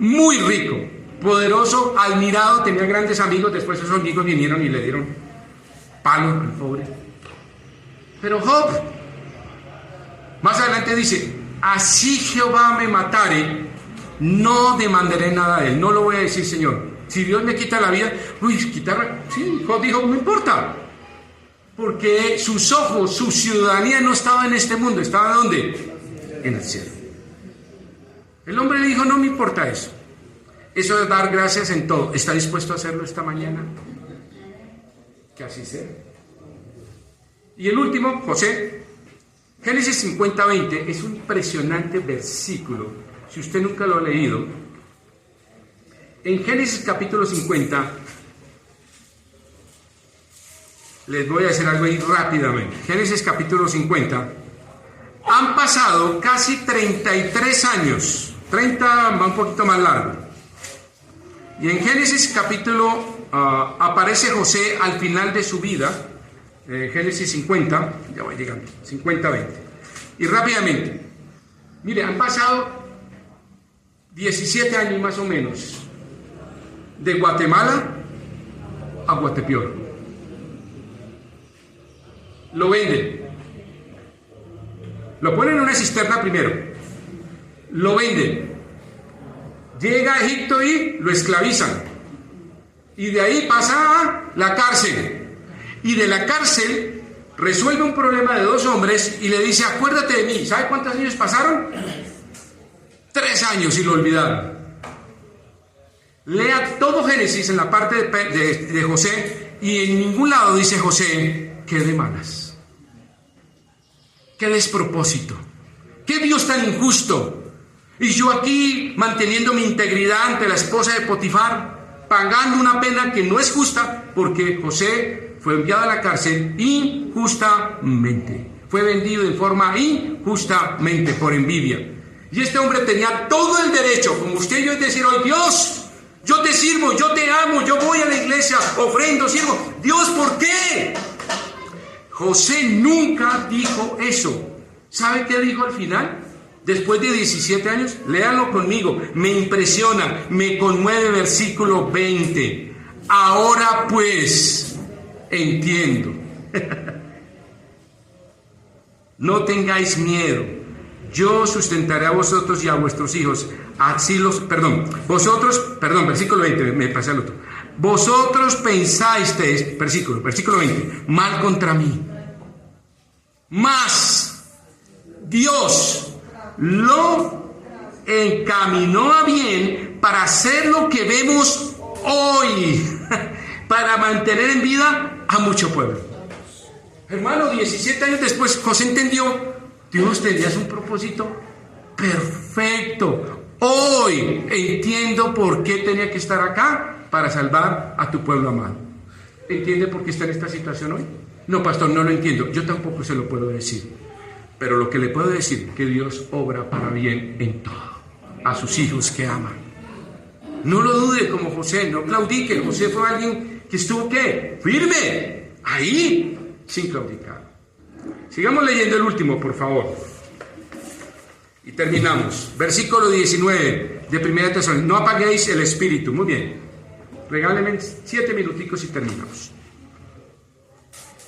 Muy rico, poderoso, admirado, tenía grandes amigos. Después esos amigos vinieron y le dieron palo al pobre. Pero Job, más adelante dice, así Jehová me matare, no demandaré nada de él. No lo voy a decir, Señor. Si Dios me quita la vida, quitarla. Sí, Job dijo, no importa. Porque sus ojos, su ciudadanía no estaba en este mundo. ¿Estaba ¿dónde? En el cielo. El hombre le dijo, no me importa eso. Eso es dar gracias en todo. ¿Está dispuesto a hacerlo esta mañana? Que así sea. Y el último, José. Génesis 50:20 es un impresionante versículo. Si usted nunca lo ha leído, en Génesis capítulo 50, les voy a decir algo ahí rápidamente. Génesis capítulo 50, han pasado casi 33 años, 30 va un poquito más largo. Y en Génesis capítulo aparece José al final de su vida. Génesis 50, ya voy llegando, 50:20. Y rápidamente, mire, han pasado 17 años más o menos, de Guatemala a Guatepeor. Lo venden, lo ponen en una cisterna primero, lo venden, llega a Egipto y lo esclavizan, y de ahí pasa a la cárcel. Y de la cárcel resuelve un problema de dos hombres y le dice, acuérdate de mí. ¿Sabe cuántos años pasaron? 3 años y lo olvidaron. Lea todo Génesis en la parte de José y en ningún lado dice José, qué de malas, qué despropósito, qué Dios tan injusto. Y yo aquí manteniendo mi integridad ante la esposa de Potifar, pagando una pena que no es justa, porque José fue enviado a la cárcel injustamente. Fue vendido en forma injustamente por envidia. Y este hombre tenía todo el derecho, como usted y yo, es decir hoy, Dios, yo te sirvo, yo te amo, yo voy a la iglesia, ofrendo, sirvo. Dios, ¿por qué? José nunca dijo eso. ¿Sabe qué dijo al final? Después de 17 años, léanlo conmigo, me impresiona, me conmueve versículo 20. Ahora pues, entiendo. No tengáis miedo, yo sustentaré a vosotros y a vuestros hijos. Versículo 20, me pasé al otro. Vosotros pensasteis, versículo 20, mal contra mí. Mas Dios lo encaminó a bien para hacer lo que vemos hoy, para mantener en vida a mucho pueblo. Hermano, 17 años después, José entendió, Dios tenía un propósito perfecto. Hoy entiendo por qué tenía que estar acá, para salvar a tu pueblo amado. ¿Entiende por qué está en esta situación hoy? No, pastor, no lo entiendo. Yo tampoco se lo puedo decir. Pero lo que le puedo decir, que Dios obra para bien en todo, a sus hijos que aman. No lo dude como José, no claudique. José fue alguien que estuvo, ¿qué? Firme, ahí, sin claudicar. Sigamos leyendo el último, por favor. Y terminamos. Versículo 19 de 1 Tesalonicenses. No apaguéis el espíritu. Muy bien. Regálenme 7 minuticos y terminamos.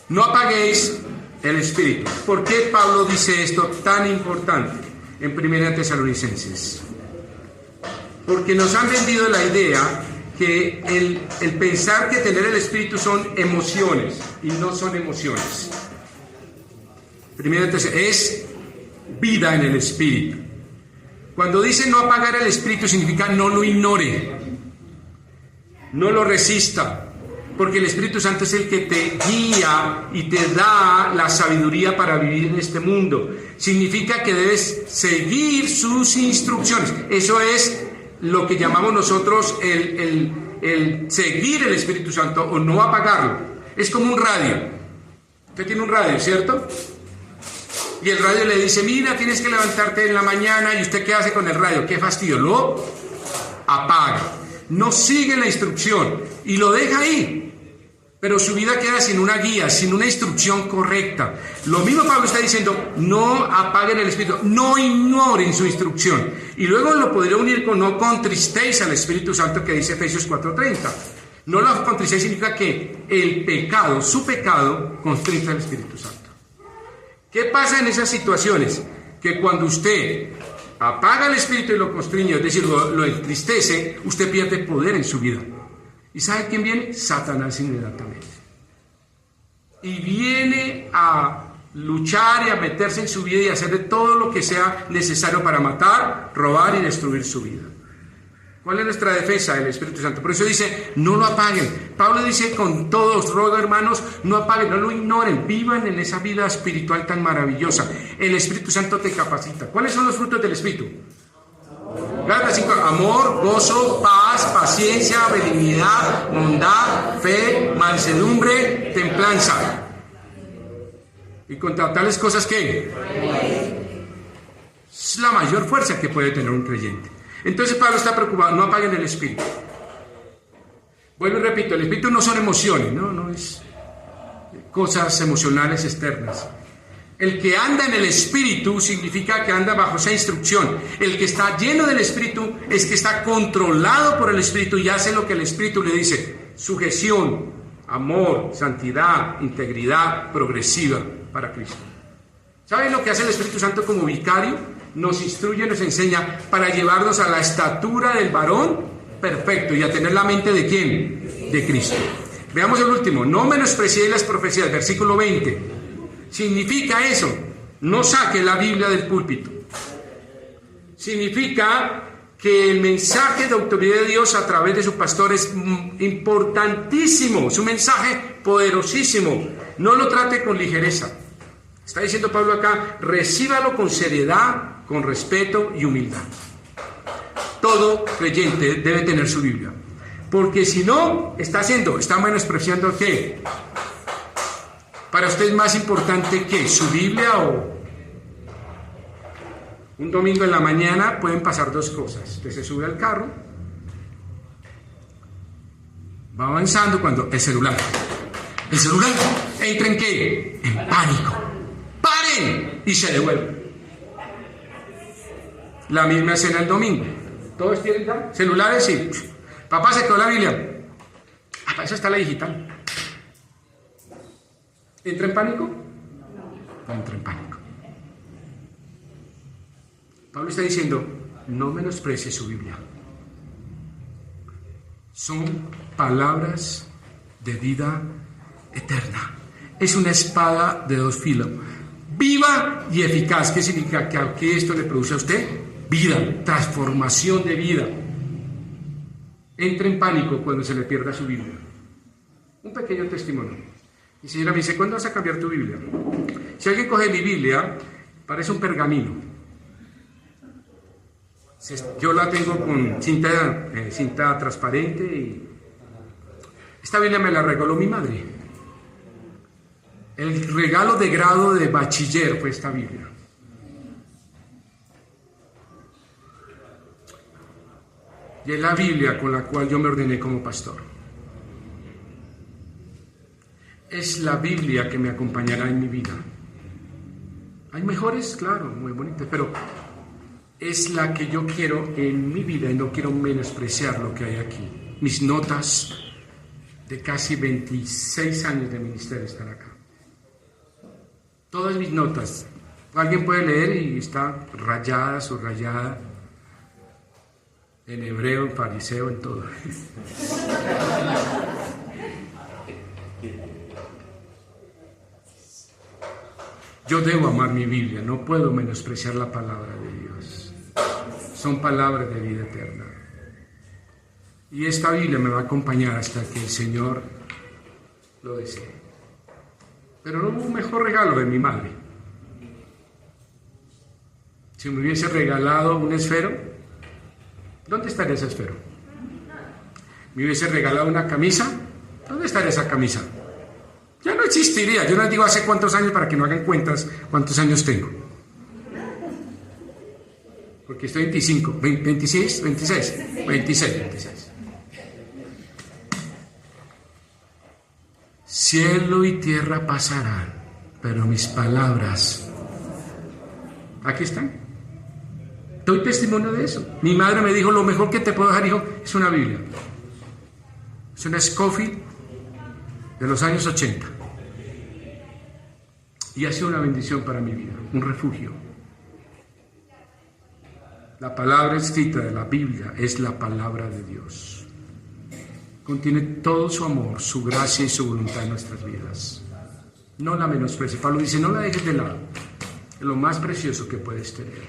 No apaguéis el espíritu. ¿Por qué Pablo dice esto tan importante en 1 Tesalonicenses? Porque nos han vendido la idea que el pensar que tener el espíritu son emociones, y no son emociones. 1 Tesalonicenses es vida en el espíritu. Cuando dice no apagar el espíritu significa no lo ignore, no lo resista. Porque el Espíritu Santo es el que te guía y te da la sabiduría para vivir en este mundo. Significa que debes seguir sus instrucciones. Eso es lo que llamamos nosotros el seguir el Espíritu Santo o no apagarlo. Es como un radio. Usted tiene un radio, ¿cierto? Y el radio le dice, mira, tienes que levantarte en la mañana. ¿Y usted qué hace con el radio? ¡Qué fastidio! Lo apaga. No sigue la instrucción y lo deja ahí. Pero su vida queda sin una guía, sin una instrucción correcta. Lo mismo Pablo está diciendo, no apaguen el espíritu, no ignoren su instrucción. Y luego lo podría unir con no contristéis al Espíritu Santo que dice Efesios 4:30. No lo contristéis significa que el pecado, su pecado, constricta al Espíritu Santo. ¿Qué pasa en esas situaciones? Que cuando usted apaga el espíritu y lo constriñe, es decir, lo entristece, usted pierde poder en su vida. ¿Y sabe quién viene? Satanás inmediatamente. Y viene a luchar y a meterse en su vida y a hacer de todo lo que sea necesario para matar, robar y destruir su vida. ¿Cuál es nuestra defensa? El Espíritu Santo. Por eso dice, no lo apaguen. Pablo dice, con todos ruego, hermanos, no apaguen, no lo ignoren, vivan en esa vida espiritual tan maravillosa. El Espíritu Santo te capacita. ¿Cuáles son los frutos del Espíritu? Gálatas 5, amor, gozo, paz, paciencia, benignidad, bondad, fe, mansedumbre, templanza. Y contra tales cosas, ¿qué? Es la mayor fuerza que puede tener un creyente. Entonces Pablo está preocupado, no apaguen el espíritu. Vuelvo y repito, el espíritu no son emociones, no es cosas emocionales externas. El que anda en el Espíritu significa que anda bajo esa instrucción. El que está lleno del Espíritu es que está controlado por el Espíritu y hace lo que el Espíritu le dice. Sujeción, amor, santidad, integridad progresiva para Cristo. ¿Saben lo que hace el Espíritu Santo como vicario? Nos instruye, nos enseña para llevarnos a la estatura del varón perfecto y a tener la mente ¿de quién? De Cristo. Veamos el último. No menospreciéis las profecías, versículo 20. Significa eso, no saque la Biblia del púlpito. Significa que el mensaje de autoridad de Dios a través de su pastor es importantísimo, es un mensaje poderosísimo. No lo trate con ligereza. Está diciendo Pablo acá, recíbalo con seriedad, con respeto y humildad. Todo creyente debe tener su Biblia, porque si no, está menospreciando ¿qué? Para usted es más importante que su Biblia o un domingo en la mañana pueden pasar dos cosas. Usted se sube al carro, va avanzando cuando el celular entra en ¿qué? En pánico. ¡Paren! Y se devuelve. La misma escena el domingo. Todos tienen celulares y papá se quedó la Biblia. Para eso está la digital. ¿Entra en pánico? No entra en pánico. Pablo está diciendo, no menosprecie su Biblia. Son palabras de vida eterna. Es una espada de dos filos, viva y eficaz. ¿Qué significa? Que esto le produce a usted vida, transformación de vida. Entra en pánico cuando se le pierda su Biblia. Un pequeño testimonio. Mi señora me dice, ¿cuándo vas a cambiar tu Biblia? Si alguien coge mi Biblia, parece un pergamino. Yo la tengo con cinta transparente y esta Biblia me la regaló mi madre. El regalo de grado de bachiller fue esta Biblia. Y es la Biblia con la cual yo me ordené como pastor. Es la Biblia que me acompañará en mi vida. Hay mejores, claro, muy bonitas, pero es la que yo quiero en mi vida y no quiero menospreciar lo que hay aquí. Mis notas de casi 26 años de ministerio están acá. Todas mis notas. Alguien puede leer y está rayada, subrayada, en hebreo, en fariseo, en todo. Yo debo amar mi Biblia, no puedo menospreciar la palabra de Dios. Son palabras de vida eterna. Y esta Biblia me va a acompañar hasta que el Señor lo desee. Pero no hubo un mejor regalo de mi madre. Si me hubiese regalado un esfero, ¿dónde estaría ese esfero? ¿Me hubiese regalado una camisa? ¿Dónde estaría esa camisa? Ya no existiría. Yo les digo hace cuántos años para que no hagan cuentas cuántos años tengo. Porque estoy 25, 26, 26. Cielo y tierra pasarán, pero mis palabras, aquí están. Doy testimonio de eso. Mi madre me dijo, lo mejor que te puedo dejar, hijo, es una Biblia. Es una Scofield de los años 80. Y ha sido una bendición para mi vida, un refugio. La palabra escrita de la Biblia es la palabra de Dios. Contiene todo su amor, su gracia y su voluntad en nuestras vidas. No la menosprecies. Pablo dice, no la dejes de lado. Es lo más precioso que puedes tener.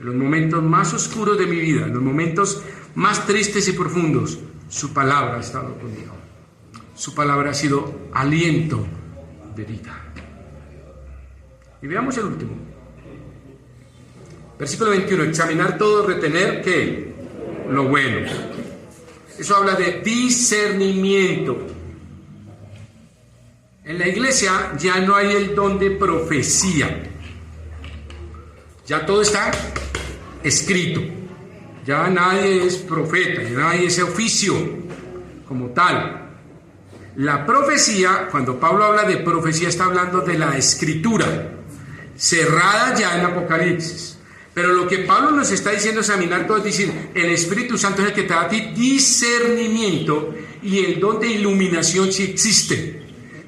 En los momentos más oscuros de mi vida, en los momentos más tristes y profundos, su palabra ha estado conmigo. Su palabra ha sido aliento de vida. Y veamos el último. Versículo 21. Examinar todo, retener, ¿qué? Lo bueno. Eso habla de discernimiento. En la iglesia ya no hay el don de profecía. Ya todo está escrito. Ya nadie es profeta, ya nadie es oficio como tal. La profecía, cuando Pablo habla de profecía, está hablando de la escritura, cerrada ya en Apocalipsis. Pero lo que Pablo nos está diciendo es examinar todo, es decir, el Espíritu Santo es el que te da a ti discernimiento y el don de iluminación si existe.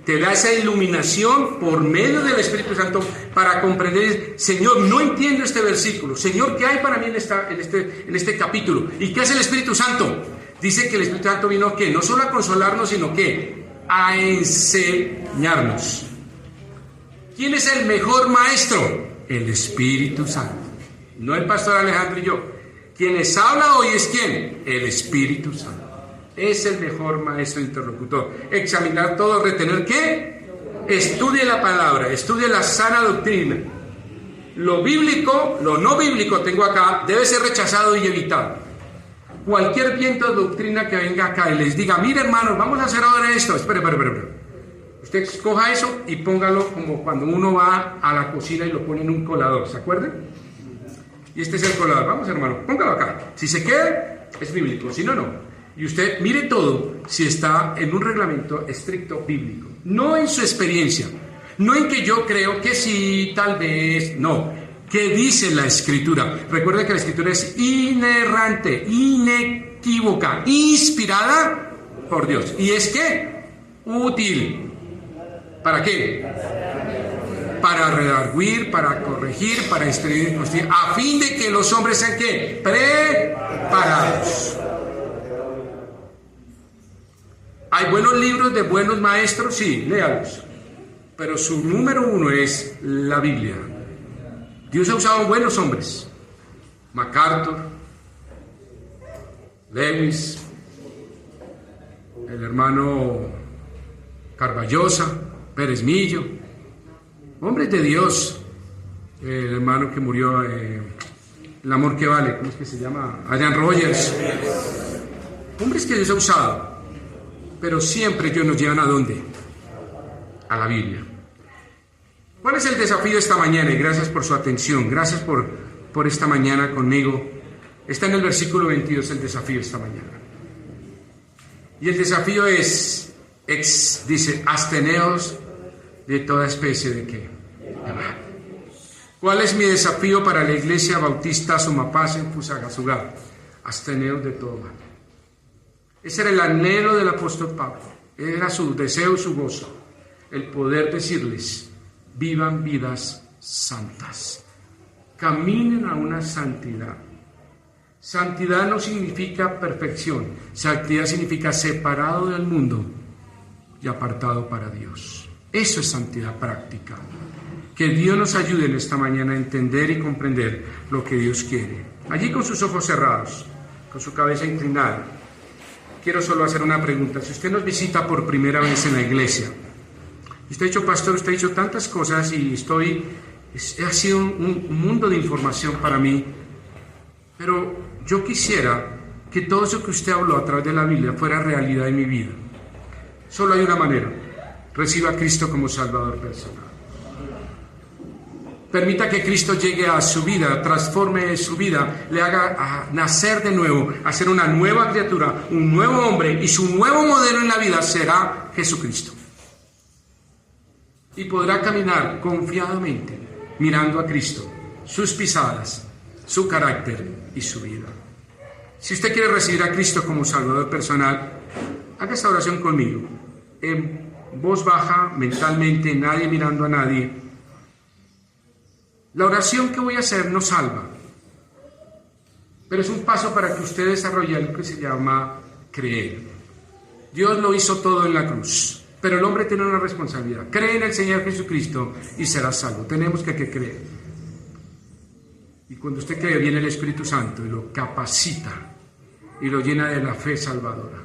Te da esa iluminación por medio del Espíritu Santo para comprender, Señor, no entiendo este versículo. Señor, ¿qué hay para mí en este capítulo? ¿Y qué hace el Espíritu Santo? Dice que el Espíritu Santo vino ¿qué? No solo a consolarnos, sino ¿qué? A enseñarnos. ¿Quién es el mejor maestro? El Espíritu Santo. No el pastor Alejandro y yo. Quien les habla hoy es ¿quién? El Espíritu Santo. Es el mejor maestro interlocutor. Examinar todo, retener ¿qué? Estudie la palabra, estudie la sana doctrina. Lo bíblico, lo no bíblico tengo acá, debe ser rechazado y evitado. Cualquier viento de doctrina que venga acá y les diga, mire hermanos, vamos a hacer ahora esto. Espere. Usted escoja eso y póngalo como cuando uno va a la cocina y lo pone en un colador, ¿se acuerdan? Y este es el colador. Vamos hermano, póngalo acá. Si se queda, es bíblico, si no, no. Y usted mire todo si está en un reglamento estricto bíblico. No en su experiencia, no en que yo creo que sí, tal vez, no. ¿Qué dice la Escritura? Recuerden que la Escritura es inerrante, inequívoca, inspirada por Dios. ¿Y es qué? Útil. ¿Para qué? Para redarguir, para corregir, para instruir, a fin de que los hombres sean ¿qué? Preparados. ¿Hay buenos libros de buenos maestros? Sí, léalos. Pero su número uno es la Biblia. Dios ha usado buenos hombres. MacArthur, Lewis, el hermano Carballosa, Pérez Millo, hombres de Dios. El hermano que murió, El amor que vale, ¿cómo es que se llama? Adrian Rogers. Hombres que Dios ha usado. Pero siempre ellos nos llevan ¿a dónde? A la Biblia. ¿Cuál es el desafío esta mañana? Y gracias por su atención, gracias por esta mañana conmigo. Está en el versículo 22 el desafío esta mañana. Y el desafío es, dice, absteneos de toda especie de ¿qué? De mal. ¿Cuál es mi desafío para la iglesia bautista Sumapaz en Fusagasugá? Absteneos de todo mal. Ese era el anhelo del apóstol Pablo, era su deseo y su gozo, el poder decirles, vivan vidas santas, caminen a una santidad. Santidad no significa perfección, santidad significa separado del mundo y apartado para Dios. Eso es santidad práctica. Que Dios nos ayude en esta mañana a entender y comprender lo que Dios quiere. Allí con sus ojos cerrados, con su cabeza inclinada, quiero solo hacer una pregunta. Si usted nos visita por primera vez en la iglesia, y usted ha dicho, pastor, usted ha dicho tantas cosas y ha sido un mundo de información para mí, pero yo quisiera que todo eso que usted habló a través de la Biblia fuera realidad en mi vida. Solo hay una manera: reciba a Cristo como Salvador personal. Permita que Cristo llegue a su vida, transforme su vida, le haga nacer de nuevo, hacer una nueva criatura, un nuevo hombre, y su nuevo modelo en la vida será Jesucristo. Y podrá caminar confiadamente, mirando a Cristo, sus pisadas, su carácter y su vida. Si usted quiere recibir a Cristo como Salvador personal, haga esta oración conmigo, en voz baja, mentalmente, nadie mirando a nadie. La oración que voy a hacer no salva, pero es un paso para que usted desarrolle lo que se llama creer. Dios lo hizo todo en la cruz, pero el hombre tiene una responsabilidad. Cree en el Señor Jesucristo y será salvo. Tenemos que creer. Y cuando usted cree, viene el Espíritu Santo y lo capacita y lo llena de la fe salvadora.